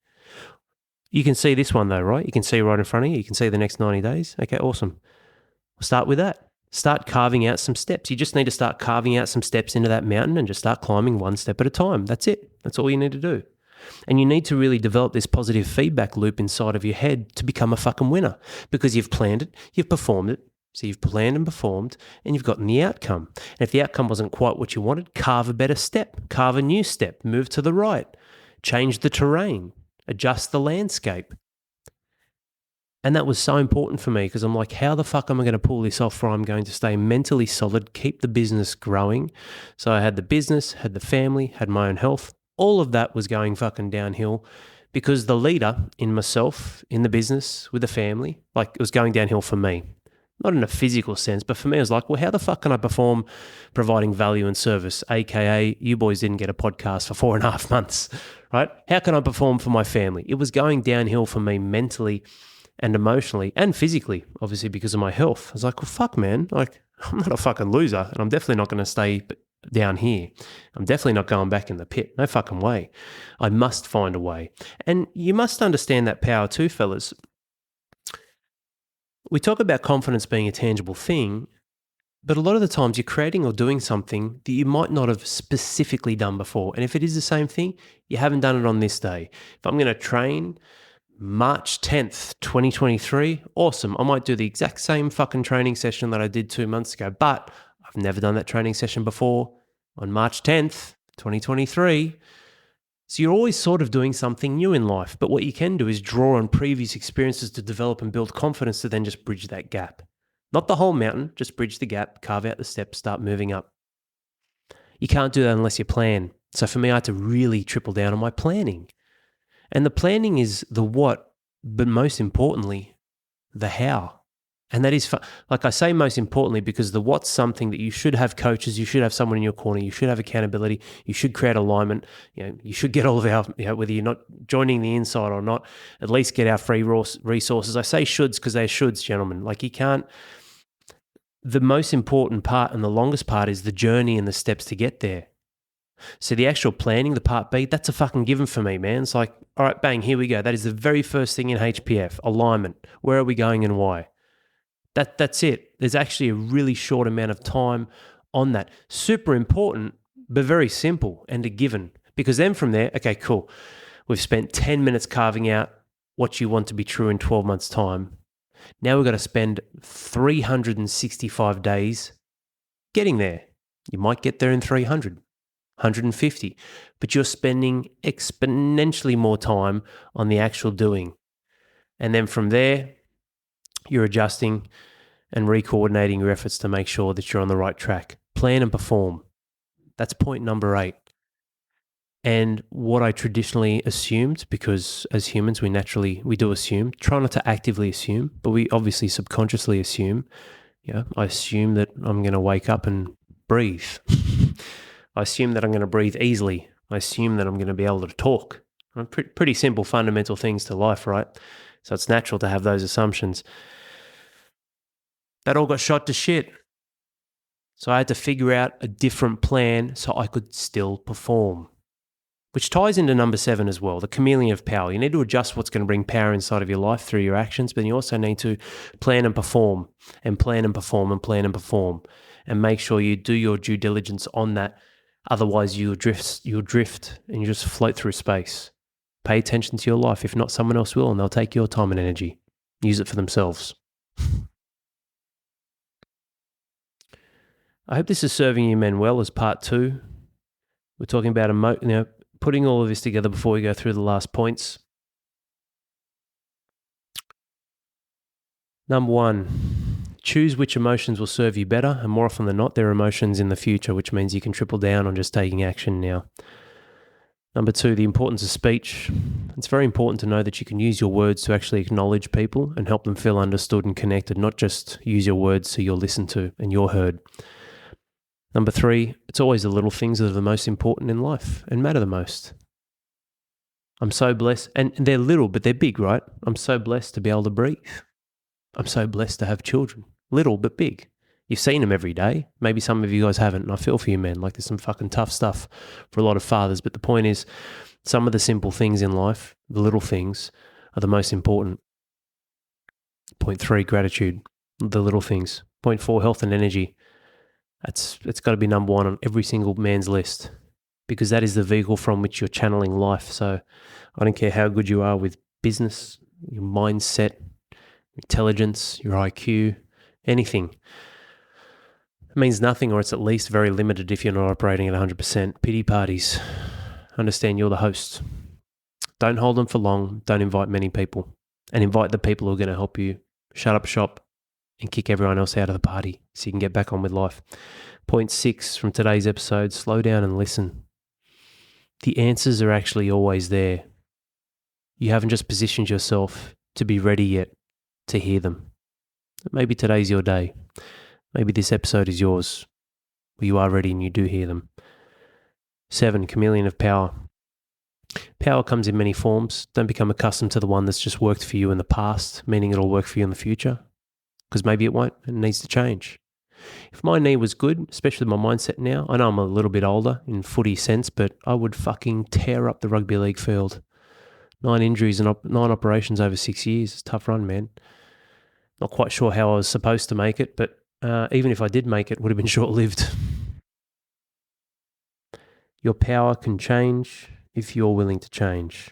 You can see this one though, right? You can see right in front of you. You can see the next 90 days. Okay, awesome. We'll start with that. Start carving out some steps. You just need to start carving out some steps into that mountain and just start climbing one step at a time. That's it. That's all you need to do. And you need to really develop this positive feedback loop inside of your head to become a fucking winner because you've planned it, you've performed it. So you've planned and performed and you've gotten the outcome. And if the outcome wasn't quite what you wanted, carve a better step, carve a new step, move to the right, change the terrain, adjust the landscape. And that was so important for me because I'm like, how the fuck am I going to pull this off where I'm going to stay mentally solid, keep the business growing? So I had the business, had the family, had my own health. All of that was going fucking downhill because the leader in myself, in the business, with the family, like it was going downhill for me. Not in a physical sense, but for me, I was like, well, how the fuck can I perform providing value and service? AKA, you boys didn't get a podcast for 4.5 months, right? How can I perform for my family? It was going downhill for me mentally and emotionally and physically, obviously because of my health. I was like, well, fuck, man. Like, I'm not a fucking loser and I'm definitely not going to stay down here. I'm definitely not going back in the pit. No fucking way. I must find a way. And you must understand that power too, fellas. We talk about confidence being a tangible thing, but a lot of the times you're creating or doing something that you might not have specifically done before. And if it is the same thing, you haven't done it on this day. If I'm going to train March 10th, 2023, awesome. I might do the exact same fucking training session that I did 2 months ago, but I've never done that training session before on March 10th, 2023. So you're always sort of doing something new in life, but what you can do is draw on previous experiences to develop and build confidence to then just bridge that gap. Not the whole mountain, just bridge the gap, carve out the steps, start moving up. You can't do that unless you plan. So for me, I had to really triple down on my planning. And the planning is the what, but most importantly, the how. And that is, like I say, most importantly, because the what's something that you should have coaches, you should have someone in your corner, you should have accountability, you should create alignment, you should get all of our, whether you're not joining the inside or not, at least get our free resources. I say shoulds because they're shoulds, gentlemen. Like you can't, the most important part and the longest part is the journey and the steps to get there. So the actual planning, the part B, that's a fucking given for me, man. It's like, all right, bang, here we go. That is the very first thing in HPF, alignment. Where are we going and why? That's it. There's actually a really short amount of time on that. Super important, but very simple and a given. Because then from there, okay, cool. We've spent 10 minutes carving out what you want to be true in 12 months' time. Now we've got to spend 365 days getting there. You might get there in 300, 150, but you're spending exponentially more time on the actual doing. And then from there, you're adjusting and recoordinating your efforts to make sure that you're on the right track. Plan and perform. That's point number 8. And what I traditionally assumed, because as humans, we do assume, try not to actively assume, but we obviously subconsciously assume. I assume that I'm going to wake up and breathe. I assume that I'm going to breathe easily. I assume that I'm going to be able to talk. Pretty simple fundamental things to life, right? So it's natural to have those assumptions. That all got shot to shit. So I had to figure out a different plan so I could still perform. Which ties into number 7 as well, the chameleon of power. You need to adjust what's going to bring power inside of your life through your actions, but you also need to plan and perform and plan and perform and plan and perform and make sure you do your due diligence on that. Otherwise, you'll drift and you just float through space. Pay attention to your life. If not, someone else will, and they'll take your time and energy. Use it for themselves. I hope this is serving you men well as part 2. We're talking about putting all of this together before we go through the last points. Number 1, choose which emotions will serve you better, and more often than not, they're emotions in the future, which means you can triple down on just taking action now. Number 2, the importance of speech. It's very important to know that you can use your words to actually acknowledge people and help them feel understood and connected, not just use your words so you're listened to and you're heard. Number 3, it's always the little things that are the most important in life and matter the most. I'm so blessed, and they're little, but they're big, right? I'm so blessed to be able to breathe. I'm so blessed to have children, little but big. You've seen them every day. Maybe some of you guys haven't, and I feel for you, man. Like, there's some fucking tough stuff for a lot of fathers, but the point is, some of the simple things in life, the little things, are the most important. Point 3, gratitude, the little things. Point 4, health and energy. It's got to be number 1 on every single man's list, because that is the vehicle from which you're channeling life. So I don't care how good you are with business, your mindset, intelligence, your IQ, anything. It means nothing, or it's at least very limited if you're not operating at 100%. Pity parties. Understand you're the host. Don't hold them for long. Don't invite many people. And invite the people who are going to help you shut up shop and kick everyone else out of the party so you can get back on with life. Point 6 from today's episode, slow down and listen. The answers are actually always there. You haven't just positioned yourself to be ready yet to hear them. Maybe today's your day. Maybe this episode is yours, where you are ready and you do hear them. 7, chameleon of power. Power comes in many forms. Don't become accustomed to the one that's just worked for you in the past, meaning it'll work for you in the future, because maybe it won't and it needs to change. If my knee was good, especially my mindset now, I know I'm a little bit older in footy sense, but I would fucking tear up the rugby league field. 9 injuries and 9 operations over 6 years. It's a tough run, man. Not quite sure how I was supposed to make it, but even if I did make it, would have been short-lived. Your power can change if you're willing to change.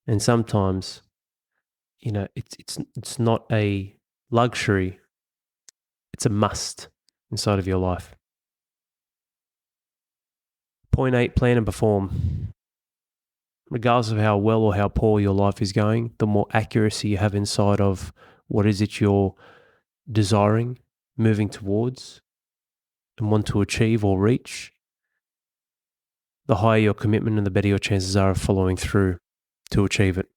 And sometimes, it's not a luxury, it's a must inside of your life. Point 8, plan and perform. Regardless of how well or how poor your life is going, the more accuracy you have inside of what is it you're desiring, moving towards, and want to achieve or reach, the higher your commitment and the better your chances are of following through to achieve it.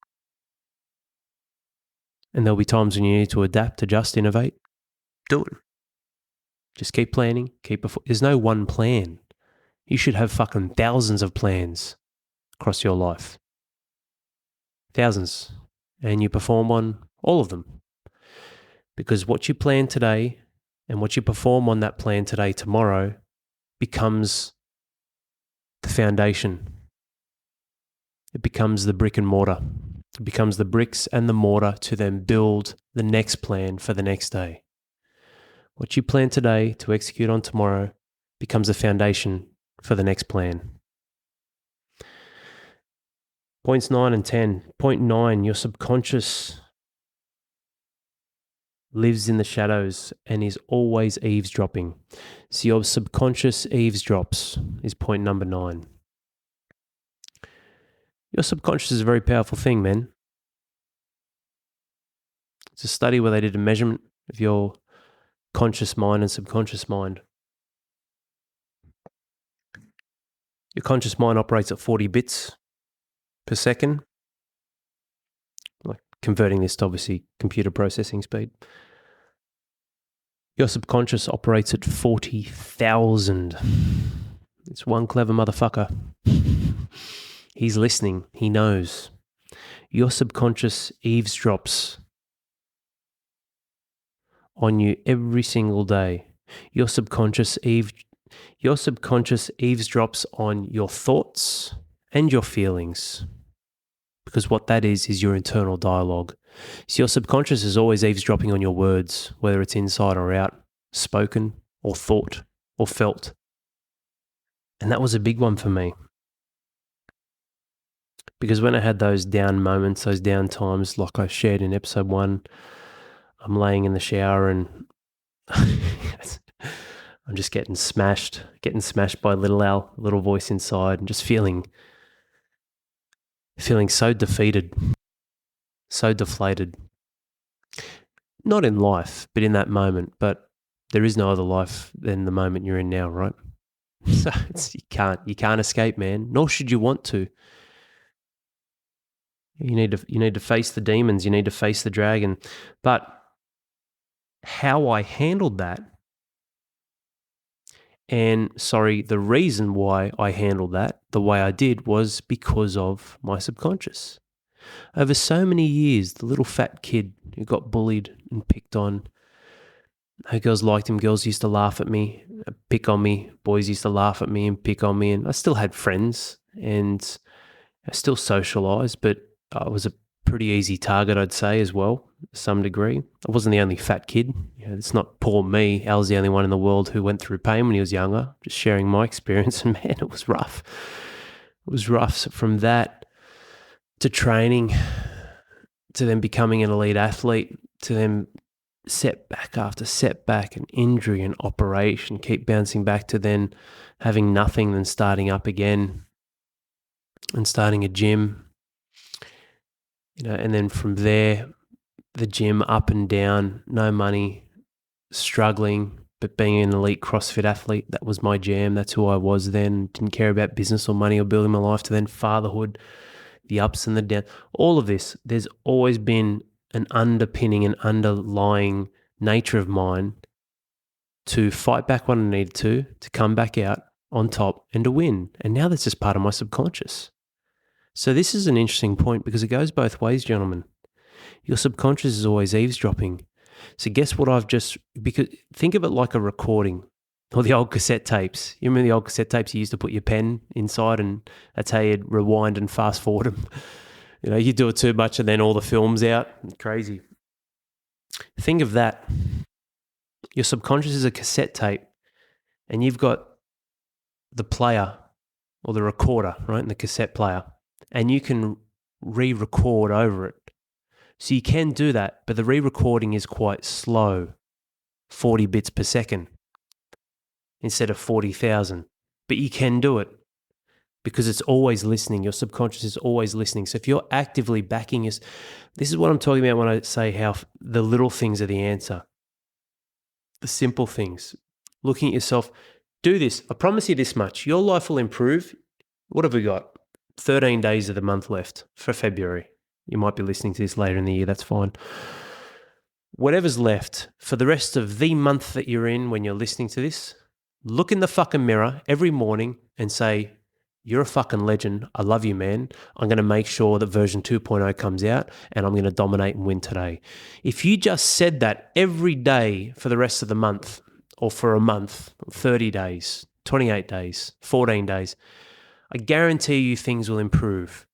And there'll be times when you need to adapt, adjust, innovate. Do it. Just keep planning. There's no one plan. You should have fucking thousands of plans across your life. Thousands. And you perform on all of them. Because what you plan today and what you perform on that plan today, tomorrow, becomes the foundation. It becomes the brick and mortar. It becomes the bricks and the mortar to then build the next plan for the next day. What you plan today to execute on tomorrow becomes the foundation for the next plan. Points 9 and 10. Point 9, your subconscious lives in the shadows and is always eavesdropping. So your subconscious eavesdrops is point number 9. Your subconscious is a very powerful thing, man. It's a study where they did a measurement of your conscious mind and subconscious mind. Your conscious mind operates at 40 bits per second, like converting this to obviously computer processing speed. Your subconscious operates at 40,000. It's one clever motherfucker. He's listening. He knows. Your subconscious eavesdrops on you every single day. Your subconscious eavesdrops on your thoughts and your feelings. Because what that is your internal dialogue. So your subconscious is always eavesdropping on your words, whether it's inside or out, spoken or thought or felt. And that was a big one for me. Because when I had those down moments, those down times, like I shared in episode 1, I'm laying in the shower and I'm just getting smashed by little Al, little voice inside, and just feeling so defeated, so deflated. Not in life, but in that moment. But there is no other life than the moment you're in now, right? So you can't escape, man. Nor should you want to. You need to face the demons. You need to face the dragon. But how I handled that, and the reason why I handled that the way I did was because of my subconscious. Over so many years, the little fat kid who got bullied and picked on, no girls liked him. Girls used to laugh at me, pick on me. Boys used to laugh at me and pick on me. And I still had friends and I still socialized, but I was a pretty easy target, I'd say, as well, to some degree. I wasn't the only fat kid. It's not poor me. I was the only one in the world who went through pain when he was younger, just sharing my experience. And man, it was rough. It was rough. So from that to training, to then becoming an elite athlete, to then setback after setback and injury and operation, keep bouncing back to then having nothing, then starting up again and starting a gym, and then from there, the gym up and down, no money, struggling, but being an elite CrossFit athlete, that was my jam. That's who I was then. Didn't care about business or money or building my life, to then fatherhood, the ups and the downs. All of this, there's always been an underpinning, an underlying nature of mine to fight back when I needed to come back out on top and to win. And now that's just part of my subconscious. So this is an interesting point because it goes both ways, gentlemen. Your subconscious is always eavesdropping. So guess what because think of it like a recording or the old cassette tapes. You remember the old cassette tapes you used to put your pen inside and that's how you'd rewind and fast forward them. You do it too much and then all the film's out. Crazy. Think of that. Your subconscious is a cassette tape and you've got the player or the recorder, right, in the cassette player, and you can re-record over it. So you can do that, but the re-recording is quite slow, 40 bits per second instead of 40,000. But you can do it because it's always listening. Your subconscious is always listening. So if you're actively backing this is what I'm talking about when I say how the little things are the answer. The simple things. Looking at yourself, do this. I promise you this much. Your life will improve. What have we got? 13 days of the month left for February. You might be listening to this later in the year. That's fine. Whatever's left for the rest of the month that you're in when you're listening to this, look in the fucking mirror every morning and say, you're a fucking legend. I love you, man. I'm going to make sure that version 2.0 comes out and I'm going to dominate and win today. If you just said that every day for the rest of the month or for a month, 30 days, 28 days, 14 days, I guarantee you things will improve.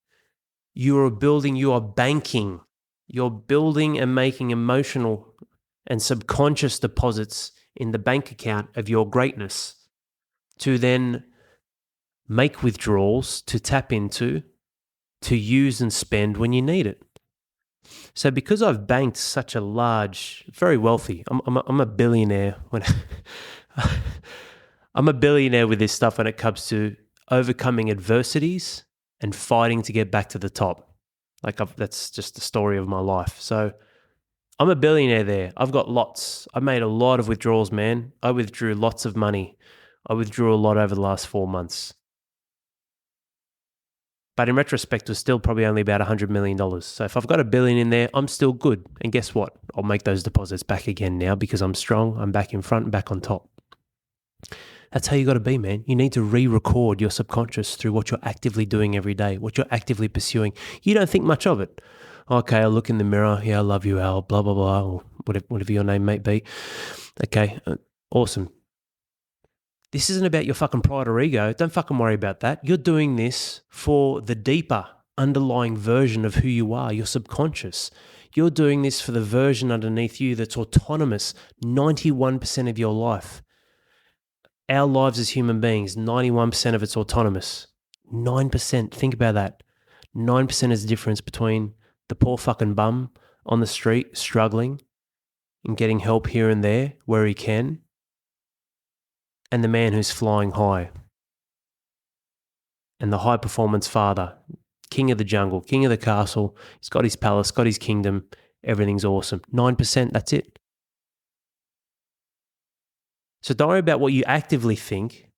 You are banking, you're building and making emotional and subconscious deposits in the bank account of your greatness to then make withdrawals, to tap into, to use and spend when you need it. So because I've banked such a large, very wealthy, I'm a billionaire I'm a billionaire with this stuff when it comes to overcoming adversities and fighting to get back to the top. That's just the story of my life. So I'm a billionaire there. I've got lots. I made a lot of withdrawals, man. I withdrew lots of money. I withdrew a lot over the last 4 months. But in retrospect, it was still probably only about $100 million. So if I've got $1 billion in there, I'm still good. And guess what? I'll make those deposits back again now because I'm strong. I'm back in front and back on top. That's how you got to be, man. You need to re-record your subconscious through what you're actively doing every day, what you're actively pursuing. You don't think much of it. Okay, I'll look in the mirror. Yeah, I love you, Al, blah, blah, blah, or whatever your name may be. Okay, awesome. This isn't about your fucking pride or ego. Don't fucking worry about that. You're doing this for the deeper underlying version of who you are, your subconscious. You're doing this for the version underneath you that's autonomous 91% of your life. Our lives as human beings, 91% of it's autonomous. 9%, think about that. 9% is the difference between the poor fucking bum on the street struggling and getting help here and there where he can, and the man who's flying high. And the high performance father, king of the jungle, king of the castle, he's got his palace, got his kingdom, everything's awesome. 9%, that's it. So don't worry about what you actively think.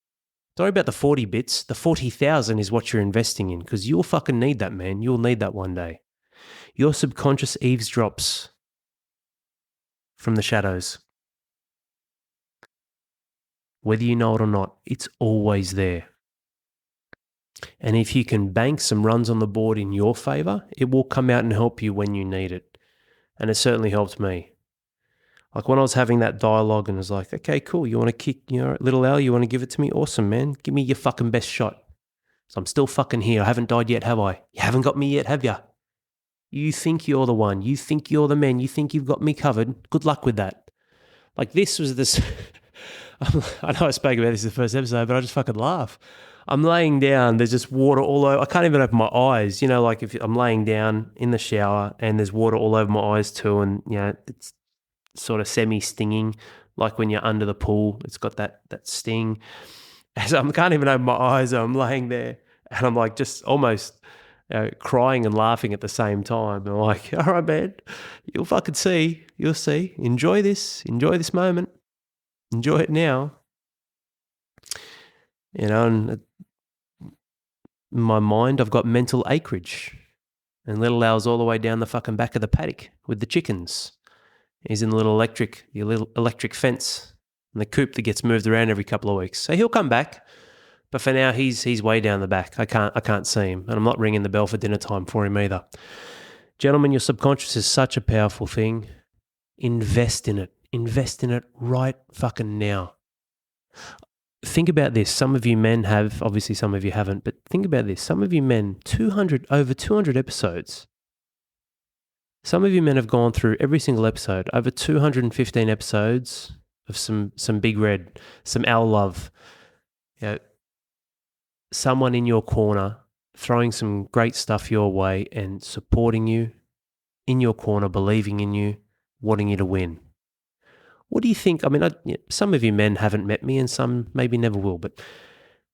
Don't worry about the 40 bits. The 40,000 is what you're investing in because you'll fucking need that, man. You'll need that one day. Your subconscious eavesdrops from the shadows. Whether you know it or not, it's always there. And if you can bank some runs on the board in your favor, it will come out and help you when you need it. And it certainly helped me. Like when I was having that dialogue and was like, okay, cool, you want to kick, little Al, you want to give it to me? Awesome, man. Give me your fucking best shot. So I'm still fucking here. I haven't died yet, have I? You haven't got me yet, have you? You think you're the one. You think you're the man. You think you've got me covered. Good luck with that. Like this was this... I know I spoke about this in the first episode, but I just fucking laugh. I'm laying down. There's just water all over. I can't even open my eyes. Like if I'm laying down in the shower and there's water all over my eyes too, and it's sort of semi-stinging, like when you're under the pool. It's got that sting. So I can't even open my eyes. I'm laying there, and I'm like just almost crying and laughing at the same time. I'm like, all right, man, you'll fucking see. You'll see. Enjoy this. Enjoy this moment. Enjoy it now. And in my mind, I've got mental acreage. And little Al's all the way down the fucking back of the paddock with the chickens. He's in the little electric fence and the coop that gets moved around every couple of weeks. So he'll come back. But for now, he's way down the back. I can't see him. And I'm not ringing the bell for dinner time for him either. Gentlemen, your subconscious is such a powerful thing. Invest in it. Invest in it right fucking now. Think about this. Some of you men have, obviously some of you haven't, but think about this. Some of you men, over 200 episodes. Some of you men have gone through every single episode, over 215 episodes of some Big Red, some Al love. Someone in your corner throwing some great stuff your way and supporting you, in your corner, believing in you, wanting you to win. What do you think? I mean, some of you men haven't met me and some maybe never will, but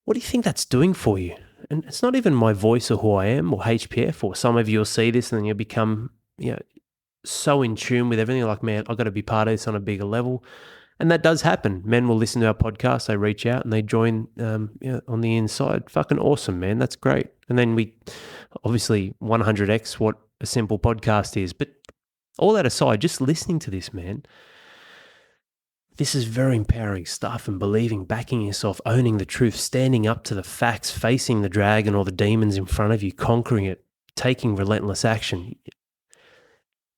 what do you think that's doing for you? And it's not even my voice or who I am or HPF, or some of you will see this and then you'll become, so in tune with everything. Like, man, I've got to be part of this on a bigger level. And that does happen. Men will listen to our podcast, they reach out and they join on the inside. Fucking awesome, man. That's great. And then we obviously 100x what a simple podcast is. But all that aside, just listening to this, man, this is very empowering stuff, and believing, backing yourself, owning the truth, standing up to the facts, facing the dragon or the demons in front of you, conquering it, taking relentless action.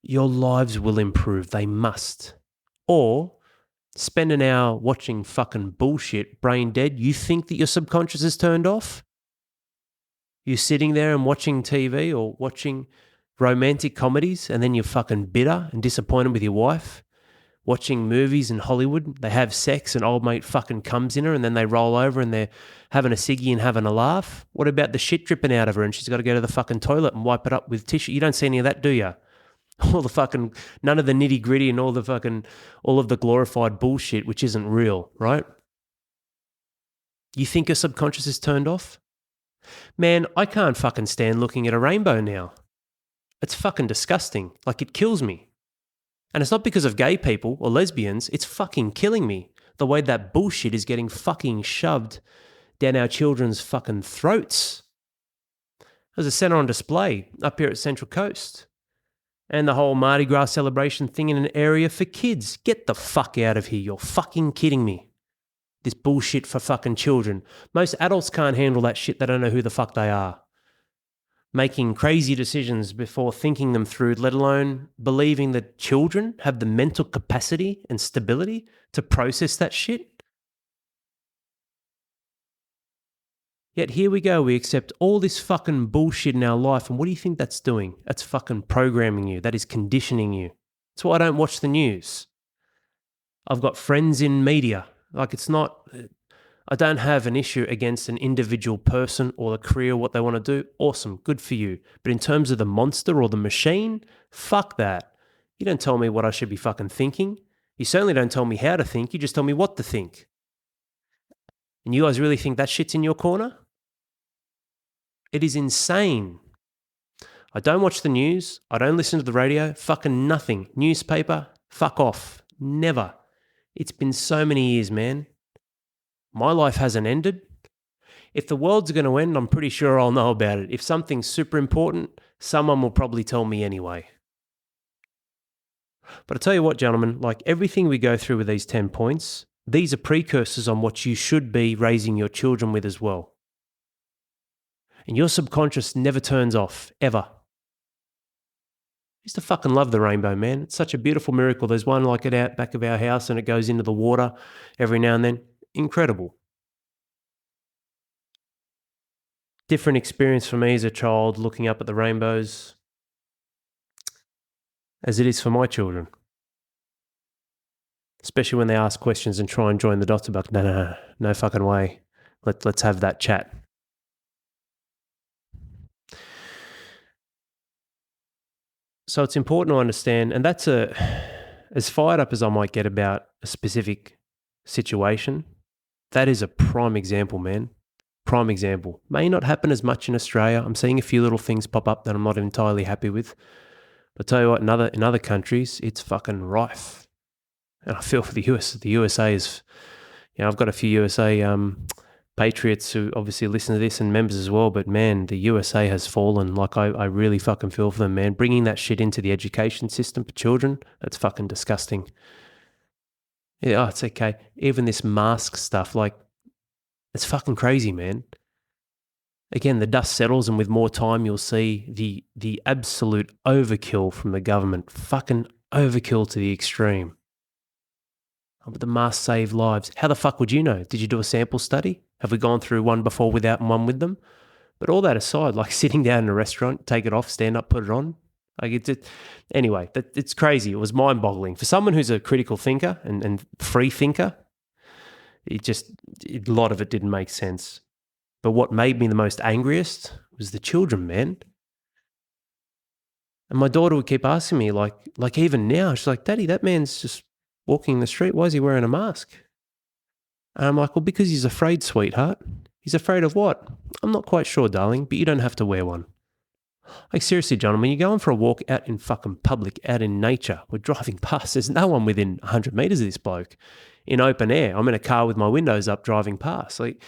Your lives will improve. They must. Or spend an hour watching fucking bullshit, brain dead. You think that your subconscious is turned off? You're sitting there and watching TV or watching romantic comedies, and then you're fucking bitter and disappointed with your wife. Watching movies in Hollywood, they have sex and old mate fucking comes in her and then they roll over and they're having a ciggy and having a laugh. What about the shit dripping out of her and she's got to go to the fucking toilet and wipe it up with tissue? You don't see any of that, do you? None of the nitty gritty and all of the glorified bullshit, which isn't real, right? You think your subconscious is turned off? Man, I can't fucking stand looking at a rainbow now. It's fucking disgusting. Like, it kills me. And it's not because of gay people or lesbians. It's fucking killing me. The way that bullshit is getting fucking shoved down our children's fucking throats. There's a centre on display up here at Central Coast. And the whole Mardi Gras celebration thing in an area for kids. Get the fuck out of here. You're fucking kidding me. This bullshit for fucking children. Most adults can't handle that shit. They don't know who the fuck they are. Making crazy decisions before thinking them through, let alone believing that children have the mental capacity and stability to process that shit. Yet here we go, we accept all this fucking bullshit in our life, and what do you think that's doing? That's fucking programming you. That is conditioning you. That's why I don't watch the news. I've got friends in media. I don't have an issue against an individual person or the career, what they want to do. Awesome, good for you. But in terms of the monster or the machine, fuck that. You don't tell me what I should be fucking thinking. You certainly don't tell me how to think. You just tell me what to think. And you guys really think that shit's in your corner? It is insane. I don't watch the news. I don't listen to the radio. Fucking nothing. Newspaper, fuck off. Never. It's been so many years, man. My life hasn't ended. If the world's going to end, I'm pretty sure I'll know about it. If something's super important, someone will probably tell me anyway. But I tell you what, gentlemen, like everything we go through with these 10 points, these are precursors on what you should be raising your children with as well. And your subconscious never turns off, ever. I used to fucking love the rainbow, man. It's such a beautiful miracle. There's one like it out back of our house and it goes into the water every now and then. Incredible. Different experience for me as a child looking up at the rainbows as it is for my children. Especially when they ask questions and try and join the dots about, no fucking way. Let's have that chat. So it's important to understand, and that's as fired up as I might get about a specific situation, that is a prime example, man. Prime example. May not happen as much in Australia. I'm seeing a few little things pop up that I'm not entirely happy with. But I tell you what, in other countries, it's fucking rife. And I feel for the USA is, I've got a few USA patriots who obviously listen to this and members as well, but man, the USA has fallen. Like I really fucking feel for them, man. Bringing that shit into the education system for children, that's fucking disgusting. Yeah, it's okay. Even this mask stuff, like, it's fucking crazy, man. Again, the dust settles and with more time, you'll see the absolute overkill from the government. Fucking overkill to the extreme. Oh, but the masks save lives. How the fuck would you know? Did you do a sample study? Have we gone through one before without and one with them? But all that aside, like sitting down in a restaurant, take it off, stand up, put it on. Like anyway, it's crazy. It was mind-boggling. For someone who's a critical thinker and free thinker, a lot of it didn't make sense. But what made me the most angriest was the children, man. And my daughter would keep asking me, like even now, she's like, Daddy, that man's just walking the street. Why is he wearing a mask? And I'm like, well, because he's afraid, sweetheart. He's afraid of what? I'm not quite sure, darling, but you don't have to wear one. Like, seriously, John, when you're going for a walk out in fucking public, out in nature, we're driving past, there's no one within 100 meters of this bloke in open air. I'm in a car with my windows up driving past. Like,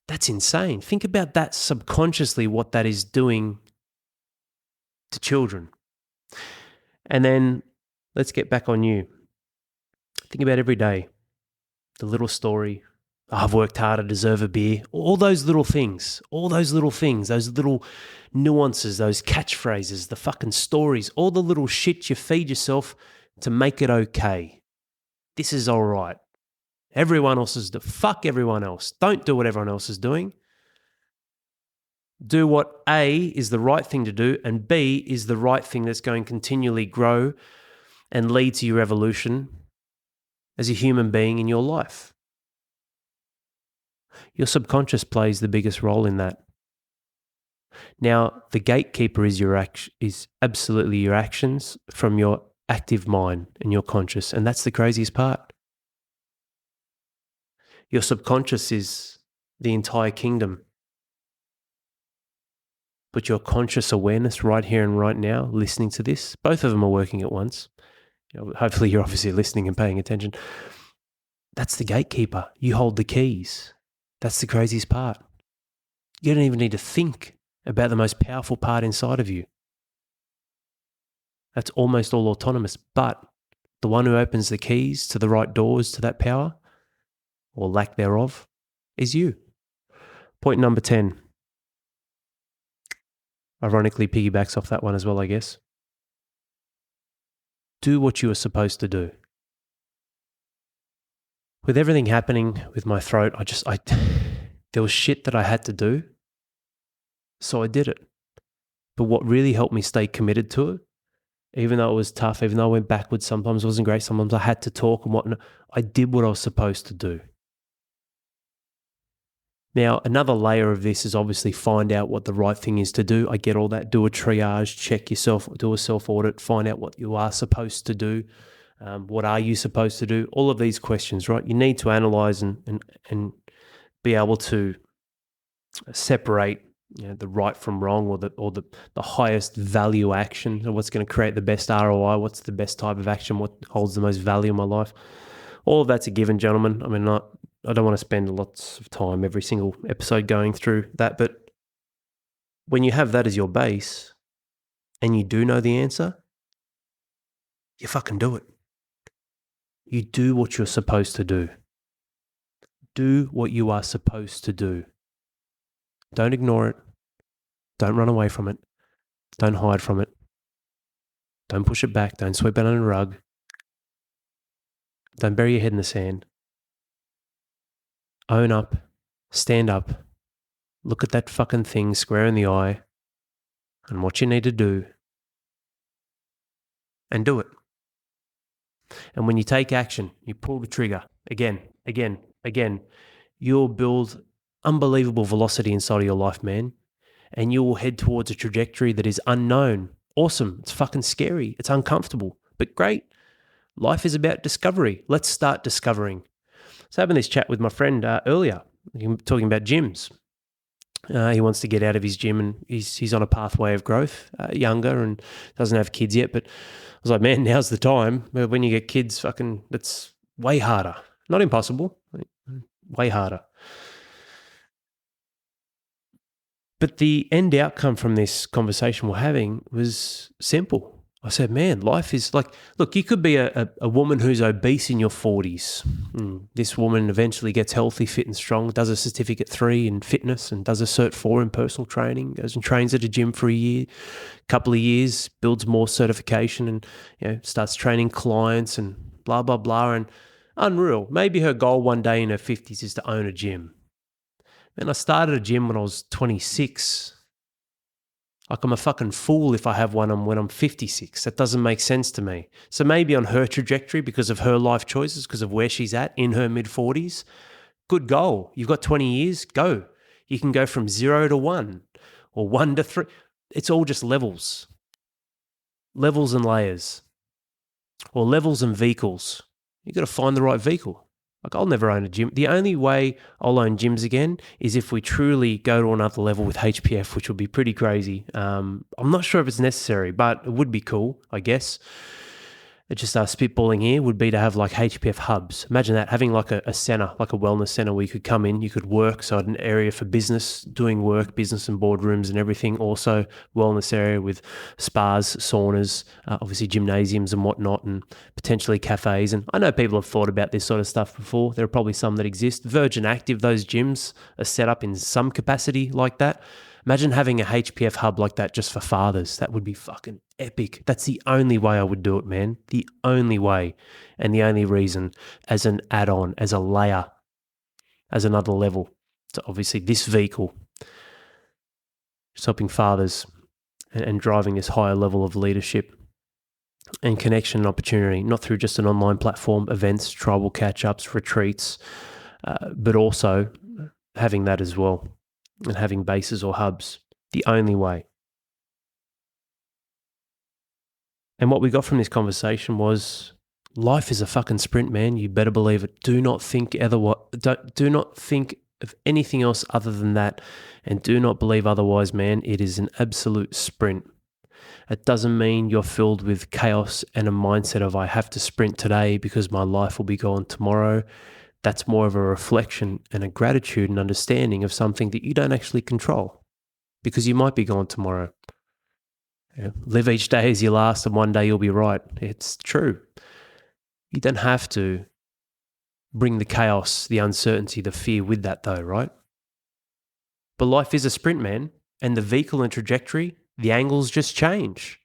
that's insane. Think about that subconsciously, what that is doing to children. And then let's get back on you. Think about every day, the little story. Oh, I've worked hard, I deserve a beer. All those little things, those little nuances, those catchphrases, the fucking stories, all the little shit you feed yourself to make it okay. This is all right. Everyone else is fuck everyone else. Don't do what everyone else is doing. Do what A is the right thing to do and B is the right thing that's going to continually grow and lead to your evolution as a human being in your life. Your subconscious plays the biggest role in that. Now, the gatekeeper is absolutely your actions from your active mind and your conscious, and that's the craziest part. Your subconscious is the entire kingdom. But your conscious awareness right here and right now, listening to this, both of them are working at once. Hopefully you're obviously listening and paying attention. That's the gatekeeper. You hold the keys. That's the craziest part. You don't even need to think about the most powerful part inside of you. That's almost all autonomous, but the one who opens the keys to the right doors to that power, or lack thereof, is you. Point number 10. Ironically, piggybacks off that one as well, I guess. Do what you are supposed to do. With everything happening with my throat, there was shit that I had to do, so I did it. But what really helped me stay committed to it, even though it was tough, even though I went backwards, sometimes it wasn't great, sometimes I had to talk and whatnot, I did what I was supposed to do. Now, another layer of this is obviously find out what the right thing is to do. I get all that. Do a triage, check yourself, do a self-audit, find out what you are supposed to do. What are you supposed to do? All of these questions, right? You need to analyze and be able to separate the right from wrong or the highest value action, or what's going to create the best ROI, what's the best type of action, what holds the most value in my life. All of that's a given, gentlemen. I mean, I don't want to spend lots of time every single episode going through that, but when you have that as your base and you do know the answer, you fucking do it. You do what you're supposed to do. Do what you are supposed to do. Don't ignore it. Don't run away from it. Don't hide from it. Don't push it back. Don't sweep it under the rug. Don't bury your head in the sand. Own up. Stand up. Look at that fucking thing square in the eye and what you need to do and do it. And when you take action, you pull the trigger again, you'll build unbelievable velocity inside of your life, man. And you will head towards a trajectory that is unknown. Awesome. It's fucking scary. It's uncomfortable, but great. Life is about discovery. Let's start discovering. So having this chat with my friend earlier, talking about gyms. He wants to get out of his gym and he's on a pathway of growth, younger and doesn't have kids yet. But I was like, man, now's the time. When you get kids, fucking, that's way harder. Not impossible, way harder. But the end outcome from this conversation we're having was simple. I said, man, life is like, look, you could be a woman who's obese in your 40s. This woman eventually gets healthy, fit and strong, does a certificate 3 in fitness and does a cert 4 in personal training, goes and trains at a gym for a year, couple of years, builds more certification and starts training clients and blah, blah, blah. And unreal. Maybe her goal one day in her 50s is to own a gym. Man, I started a gym when I was 26. Like, I'm a fucking fool if I have one when I'm 56. That doesn't make sense to me. So maybe on her trajectory, because of her life choices, because of where she's at in her mid-40s, good goal. You've got 20 years, go. You can go from 0 to 1 or 1 to 3. It's all just levels. Levels and layers. Or levels and vehicles. You've got to find the right vehicle. Like, I'll never own a gym. The only way I'll own gyms again is if we truly go to another level with HPF, which will be pretty crazy. I'm not sure if it's necessary, but it would be cool, I guess. It just spitballing here would be to have like HPF hubs. Imagine that, having like a center, like a wellness center where you could come in, you could work. So an area for business, doing work, business and boardrooms and everything. Also wellness area with spas, saunas, obviously gymnasiums and whatnot, and potentially cafes. And I know people have thought about this sort of stuff before. There are probably some that exist. Virgin Active, those gyms are set up in some capacity like that. Imagine having a HPF hub like that just for fathers. That would be fucking epic. That's the only way I would do it, man. The only way and the only reason, as an add-on, as a layer, as another level. So obviously this vehicle, just helping fathers and driving this higher level of leadership and connection and opportunity, not through just an online platform, events, tribal catch-ups, retreats, but also having that as well. And having bases or hubs, the only way. And what we got from this conversation was, life is a fucking sprint, man. You better believe it. Do not think do not think of anything else other than that, and do not believe otherwise, man. It is an absolute sprint. It doesn't mean you're filled with chaos and a mindset of I have to sprint today because my life will be gone tomorrow. That's more of a reflection and a gratitude and understanding of something that you don't actually control, because you might be gone tomorrow. Live each day as your last and one day you'll be right. It's true. You don't have to bring the chaos, the uncertainty, the fear with that though, right? But life is a sprint, man. And the vehicle and trajectory, the angles just change.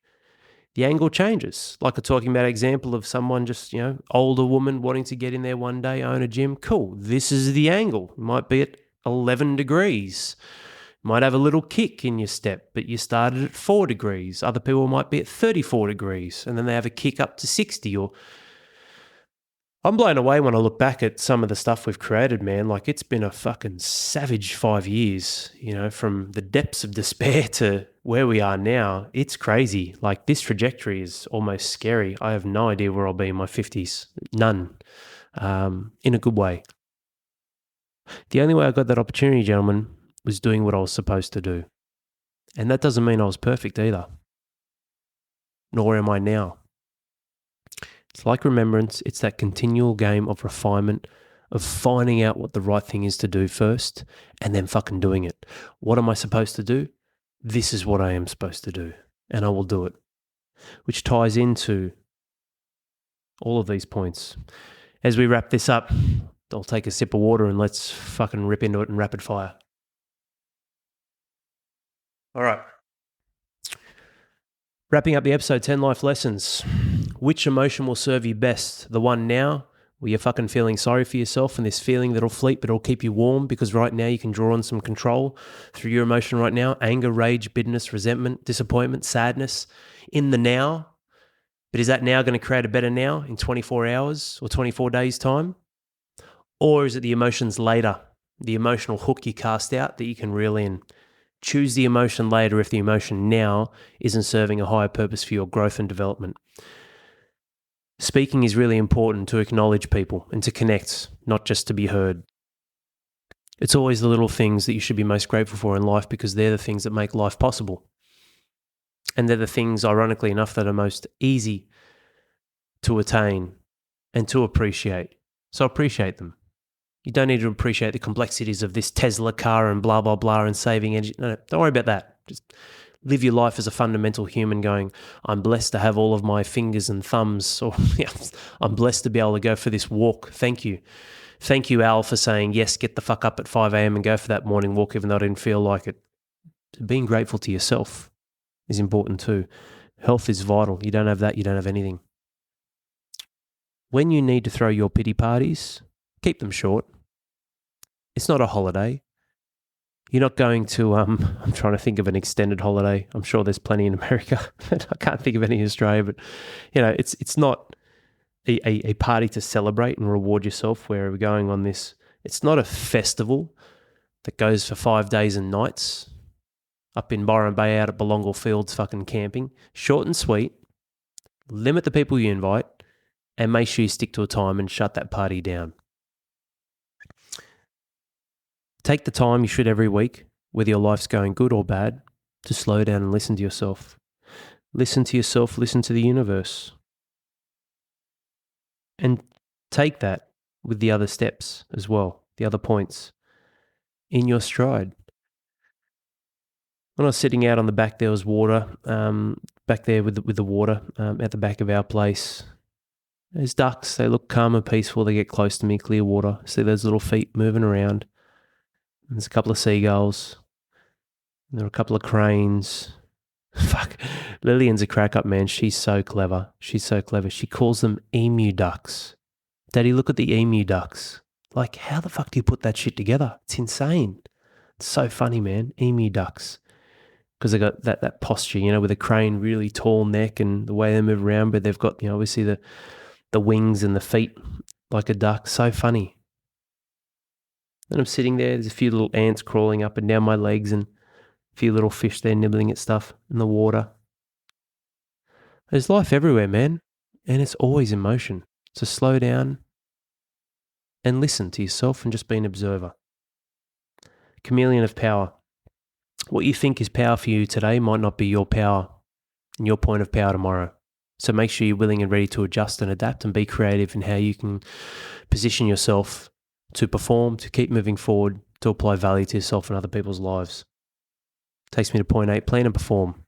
The angle changes. Like I'm talking about an example of someone just, older woman wanting to get in there one day, own a gym. Cool. This is the angle. It might be at 11 degrees. Might have a little kick in your step, but you started at 4 degrees. Other people might be at 34 degrees and then they have a kick up to 60. Or I'm blown away when I look back at some of the stuff we've created, man. Like, it's been a fucking savage 5 years, from the depths of despair to where we are now. It's crazy. Like, this trajectory is almost scary. I have no idea where I'll be in my 50s. None. In a good way. The only way I got that opportunity, gentlemen, was doing what I was supposed to do. And that doesn't mean I was perfect either. Nor am I now. It's like remembrance. It's that continual game of refinement, of finding out what the right thing is to do first and then fucking doing it. What am I supposed to do? This is what I am supposed to do, and I will do it, which ties into all of these points. As we wrap this up, I'll take a sip of water and let's fucking rip into it in rapid fire. All right. Wrapping up the episode, 10 life lessons. Which emotion will serve you best? The one now where you're fucking feeling sorry for yourself and this feeling that'll fleet but it'll keep you warm because right now you can draw on some control through your emotion right now. Anger, rage, bitterness, resentment, disappointment, sadness in the now. But is that now going to create a better now in 24 hours or 24 days' time? Or is it the emotions later, the emotional hook you cast out that you can reel in? Choose the emotion later if the emotion now isn't serving a higher purpose for your growth and development. Speaking is really important to acknowledge people and to connect, not just to be heard. It's always the little things that you should be most grateful for in life because they're the things that make life possible. And they're the things, ironically enough, that are most easy to attain and to appreciate. So appreciate them. You don't need to appreciate the complexities of this Tesla car and blah, blah, blah and saving energy. No, don't worry about that. Just live your life as a fundamental human going, I'm blessed to have all of my fingers and thumbs, or I'm blessed to be able to go for this walk. Thank you. Thank you, Al, for saying, yes, get the fuck up at 5 a.m. and go for that morning walk even though I didn't feel like it. Being grateful to yourself is important too. Health is vital. You don't have that, you don't have anything. When you need to throw your pity parties, keep them short. It's not a holiday. You're not going to, I'm trying to think of an extended holiday. I'm sure there's plenty in America. I can't think of any in Australia, but it's not a party to celebrate and reward yourself where we're going on this. It's not a festival that goes for 5 days and nights up in Byron Bay out at Belongal Fields fucking camping. Short and sweet. Limit the people you invite and make sure you stick to a time and shut that party down. Take the time you should every week, whether your life's going good or bad, to slow down and listen to yourself. Listen to yourself, listen to the universe. And take that with the other steps as well, the other points, in your stride. When I was sitting out on the back, there was water, back there with the water at the back of our place. There's ducks, they look calm and peaceful, they get close to me, clear water. See those little feet moving around. There's a couple of seagulls. There are a couple of cranes. Fuck, Lillian's a crack up, man. She's so clever. She's so clever. She calls them emu ducks. Daddy, look at the emu ducks. Like, how the fuck do you put that shit together? It's insane. It's so funny, man. Emu ducks. Because they got that posture, with a crane, really tall neck and the way they move around, but they've got, obviously the wings and the feet like a duck. So funny. And I'm sitting there, there's a few little ants crawling up and down my legs and a few little fish there nibbling at stuff in the water. There's life everywhere, man, and it's always in motion. So slow down and listen to yourself and just be an observer. Chameleon of power. What you think is power for you today might not be your power and your point of power tomorrow. So make sure you're willing and ready to adjust and adapt and be creative in how you can position yourself to perform, to keep moving forward, to apply value to yourself and other people's lives. Takes me to point 8, plan and perform.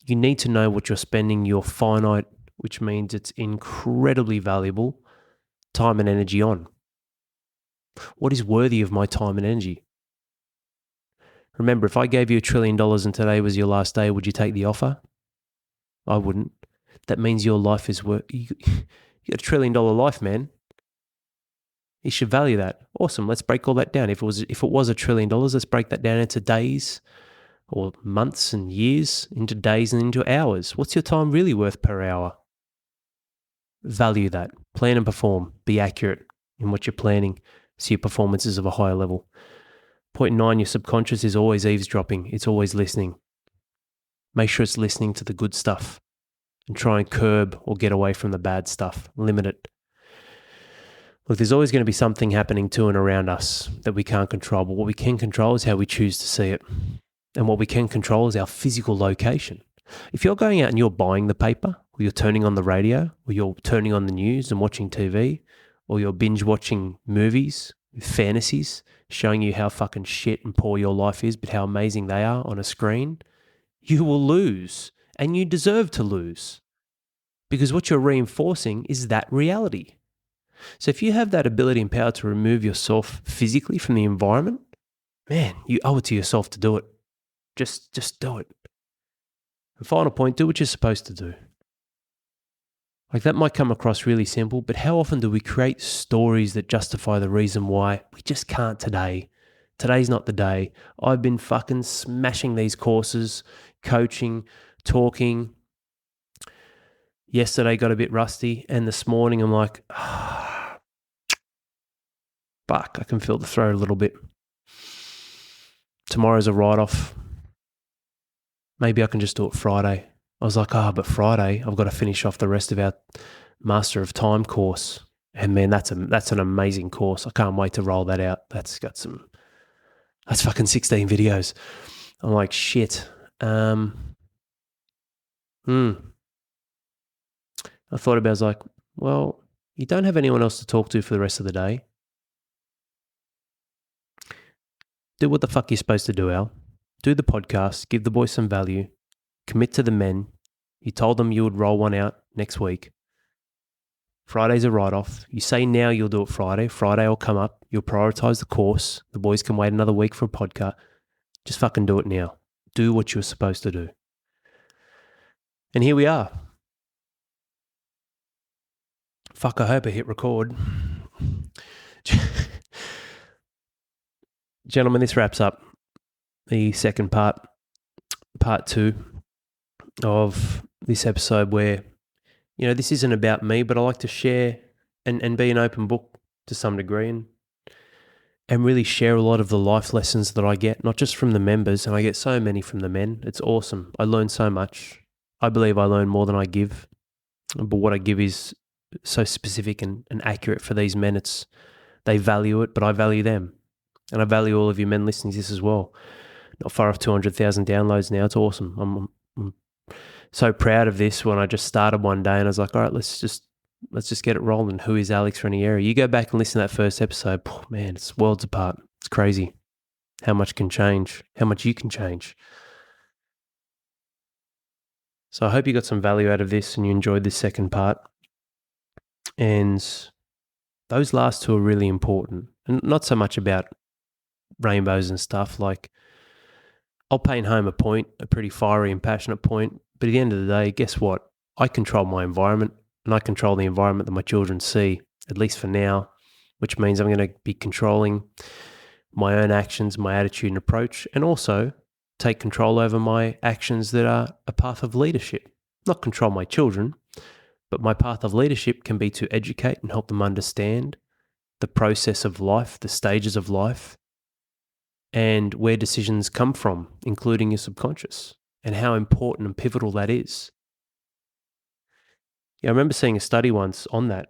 You need to know what you're spending your finite, which means it's incredibly valuable, time and energy on. What is worthy of my time and energy? Remember, if I gave you $1 trillion and today was your last day, would you take the offer? I wouldn't. That means your life is worth... You got $1 trillion life, man. You should value that. Awesome. Let's break all that down. If it was $1 trillion, let's break that down into days or months and years, into days and into hours. What's your time really worth per hour? Value that. Plan and perform. Be accurate in what you're planning so your performance is of a higher level. Point 9, your subconscious is always eavesdropping. It's always listening. Make sure it's listening to the good stuff and try and curb or get away from the bad stuff. Limit it. Look, there's always going to be something happening to and around us that we can't control, but what we can control is how we choose to see it. And what we can control is our physical location. If you're going out and you're buying the paper, or you're turning on the radio, or you're turning on the news and watching TV, or you're binge watching movies with fantasies showing you how fucking shit and poor your life is, but how amazing they are on a screen, you will lose. And you deserve to lose. Because what you're reinforcing is that reality. So if you have that ability and power to remove yourself physically from the environment, man, you owe it to yourself to do it. Just do it. And final point, do what you're supposed to do. Like that might come across really simple, but how often do we create stories that justify the reason why we just can't today? Today's not the day. I've been fucking smashing these courses, coaching, talking. Yesterday got a bit rusty, and this morning I'm like, fuck, I can feel the throat a little bit. Tomorrow's a write-off. Maybe I can just do it Friday. I was like, but Friday I've got to finish off the rest of our Master of Time course. And man, that's an amazing course. I can't wait to roll that out. That's fucking 16 videos. I'm like, shit. I thought about it, I was like, well, you don't have anyone else to talk to for the rest of the day. Do what the fuck you're supposed to do, Al. Do the podcast, give the boys some value, commit to the men. You told them you would roll one out next week. Friday's a write-off. You say now you'll do it Friday. Friday will come up. You'll prioritize the course. The boys can wait another week for a podcast. Just fucking do it now. Do what you're supposed to do. And here we are. Fuck, I hope I hit record. Gentlemen, this wraps up the second part 2 of this episode where, this isn't about me, but I like to share and be an open book to some degree and really share a lot of the life lessons that I get, not just from the members, and I get so many from the men. It's awesome. I learn so much. I believe I learn more than I give, but what I give is so specific and accurate for these men. They value it, but I value them. And I value all of you men listening to this as well. Not far off 200,000 downloads now. It's awesome. I'm so proud of this. When I just started one day and I was like, all right, let's just get it rolling. Who is Alex Ranieri? You go back and listen to that first episode. Man, it's worlds apart. It's crazy how much can change, how much you can change. So I hope you got some value out of this and you enjoyed this second part. And those last two are really important. And not so much about rainbows and stuff. Like, I'll paint home a point, a pretty fiery and passionate point, but at the end of the day, guess what? I control my environment, and I control the environment that my children see, at least for now, which means I'm going to be controlling my own actions, my attitude and approach, and also take control over my actions that are a path of leadership. Not control my children, but my path of leadership can be to educate and help them understand the process of life, the stages of life, and where decisions come from, including your subconscious, and how important and pivotal that is. Yeah, I remember seeing a study once on that.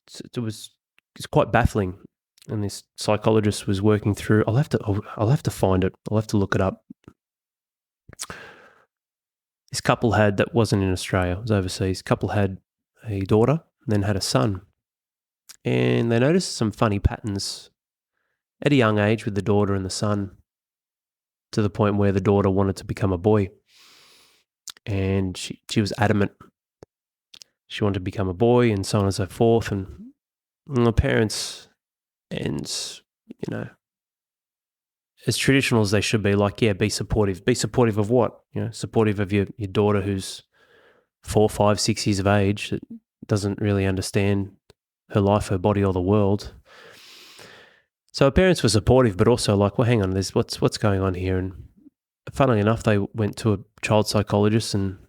It's quite baffling, and this psychologist was working through. I'll have to find it. I'll have to look it up. This couple that wasn't in Australia, it was overseas. Couple had a daughter, and then had a son, and they noticed some funny patterns at a young age with the daughter and the son, to the point where the daughter wanted to become a boy. And she was adamant. She wanted to become a boy and so on and so forth. And the parents, and, as traditional as they should be, like, yeah, be supportive. Be supportive of what? Supportive of your daughter who's 4, 5, 6 years of age, that doesn't really understand her life, her body, or the world. So her parents were supportive, but also like, well, hang on, there's what's going on here. And funnily enough, they went to a child psychologist, and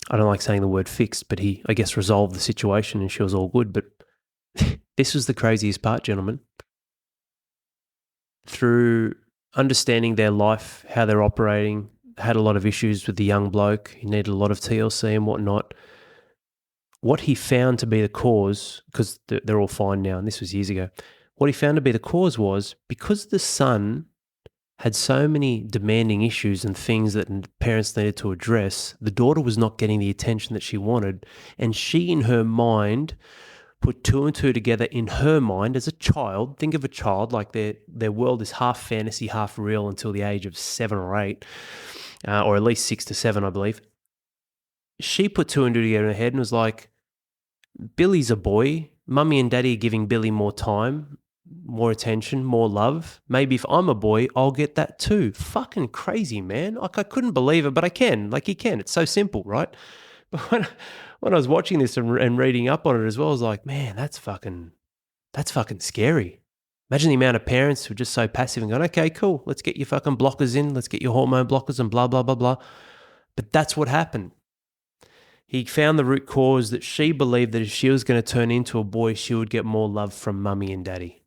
I don't like saying the word fixed, but he, I guess, resolved the situation and she was all good. But this was the craziest part, gentlemen. Through understanding their life, how they're operating, had a lot of issues with the young bloke. He needed a lot of TLC and whatnot. What he found to be the cause, because they're all fine now, and this was years ago, what he found to be the cause was because the son had so many demanding issues and things that parents needed to address. The daughter was not getting the attention that she wanted. And she, in her mind, put two and two together in her mind as a child. Think of a child like their world is half fantasy, half real until the age of 7 or 8, or at least 6 to 7, I believe. She put two and two together in her head and was like, Billy's a boy. Mummy and daddy are giving Billy more time, more attention, more love. Maybe if I'm a boy, I'll get that too. Fucking crazy, man. Like, I couldn't believe it, but I can. Like, you can. It's so simple, right? But when I was watching this and reading up on it as well, I was like, man, that's fucking scary. Imagine the amount of parents who are just so passive and going, okay, cool, let's get your fucking blockers in. Let's get your hormone blockers and blah, blah, blah, blah. But that's what happened. He found the root cause that she believed that if she was going to turn into a boy, she would get more love from mummy and daddy.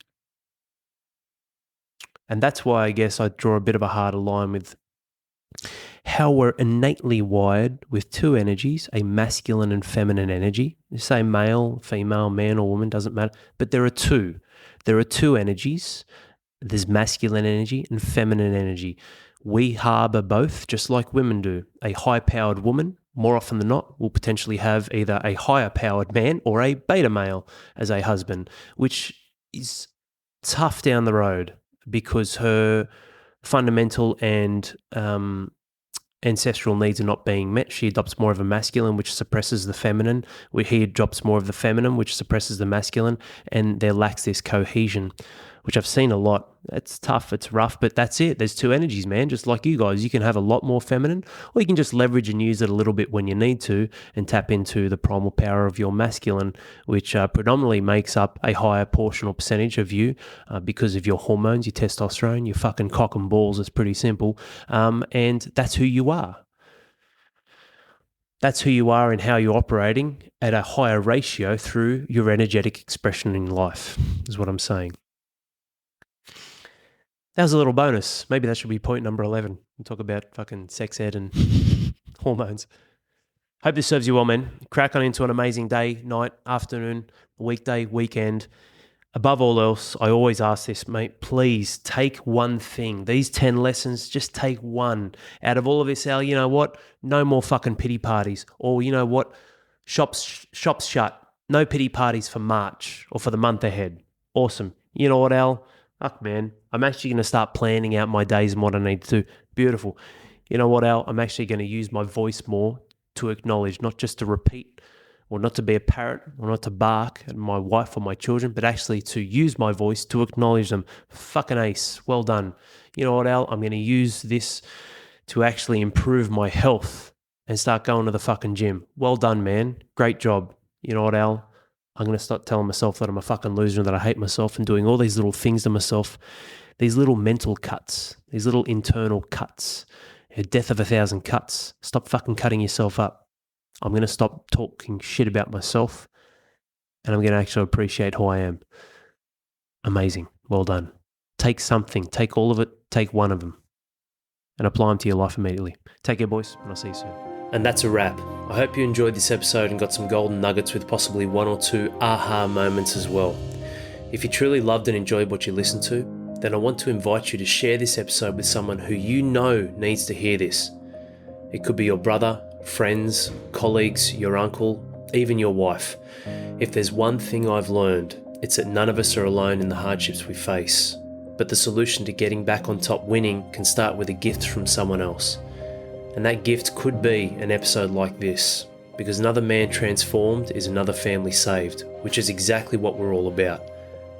And that's why I guess I draw a bit of a harder line with how we're innately wired with two energies, a masculine and feminine energy. You say male, female, man or woman, doesn't matter. But there are two. There are two energies. There's masculine energy and feminine energy. We harbor both, just like women do. A high-powered woman, more often than not, will potentially have either a higher-powered man or a beta male as a husband, which is tough down the road because her fundamental and ancestral needs are not being met. She adopts more of a masculine, which suppresses the feminine. He adopts more of the feminine, which suppresses the masculine, and there lacks this cohesion, which I've seen a lot. It's tough, it's rough, but that's it. There's two energies, man. Just like you guys, you can have a lot more feminine, or you can just leverage and use it a little bit when you need to and tap into the primal power of your masculine, which predominantly makes up a higher portion or percentage of you because of your hormones, your testosterone, your fucking cock and balls. It's pretty simple. And that's who you are. That's who you are and how you're operating at a higher ratio through your energetic expression in life, is what I'm saying. That was a little bonus. Maybe that should be point number 11. We'll talk about fucking sex ed and hormones. Hope this serves you well, man. Crack on into an amazing day, night, afternoon, weekday, weekend. Above all else, I always ask this, mate, please take one thing. These 10 lessons, just take one. Out of all of this, Al, you know what? No more fucking pity parties. Or you know what? Shops shut. No pity parties for March or for the month ahead. Awesome. You know what, Al? Fuck, man. I'm actually going to start planning out my days and what I need to do. Beautiful. You know what, Al? I'm actually going to use my voice more to acknowledge, not just to repeat or not to be a parrot or not to bark at my wife or my children, but actually to use my voice to acknowledge them. Fucking ace. Well done. You know what, Al? I'm going to use this to actually improve my health and start going to the fucking gym. Well done, man. Great job. You know what, Al? I'm going to start telling myself that I'm a fucking loser and that I hate myself and doing all these little things to myself, these little mental cuts, these little internal cuts, a death of 1,000 cuts. Stop fucking cutting yourself up. I'm going to stop talking shit about myself and I'm going to actually appreciate who I am. Amazing. Well done. Take something, take all of it, take one of them and apply them to your life immediately. Take care, boys, and I'll see you soon. And that's a wrap. I hope you enjoyed this episode and got some golden nuggets with possibly one or two aha moments as well. If you truly loved and enjoyed what you listened to, then I want to invite you to share this episode with someone who you know needs to hear this. It could be your brother, friends, colleagues, your uncle, even your wife. If there's one thing I've learned, it's that none of us are alone in the hardships we face. But the solution to getting back on top winning can start with a gift from someone else. And that gift could be an episode like this, because another man transformed is another family saved, which is exactly what we're all about.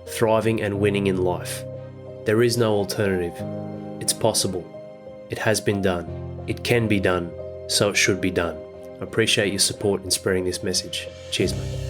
Thriving and winning in life. There is no alternative. It's possible. It has been done. It can be done. So it should be done. I appreciate your support in spreading this message. Cheers, mate.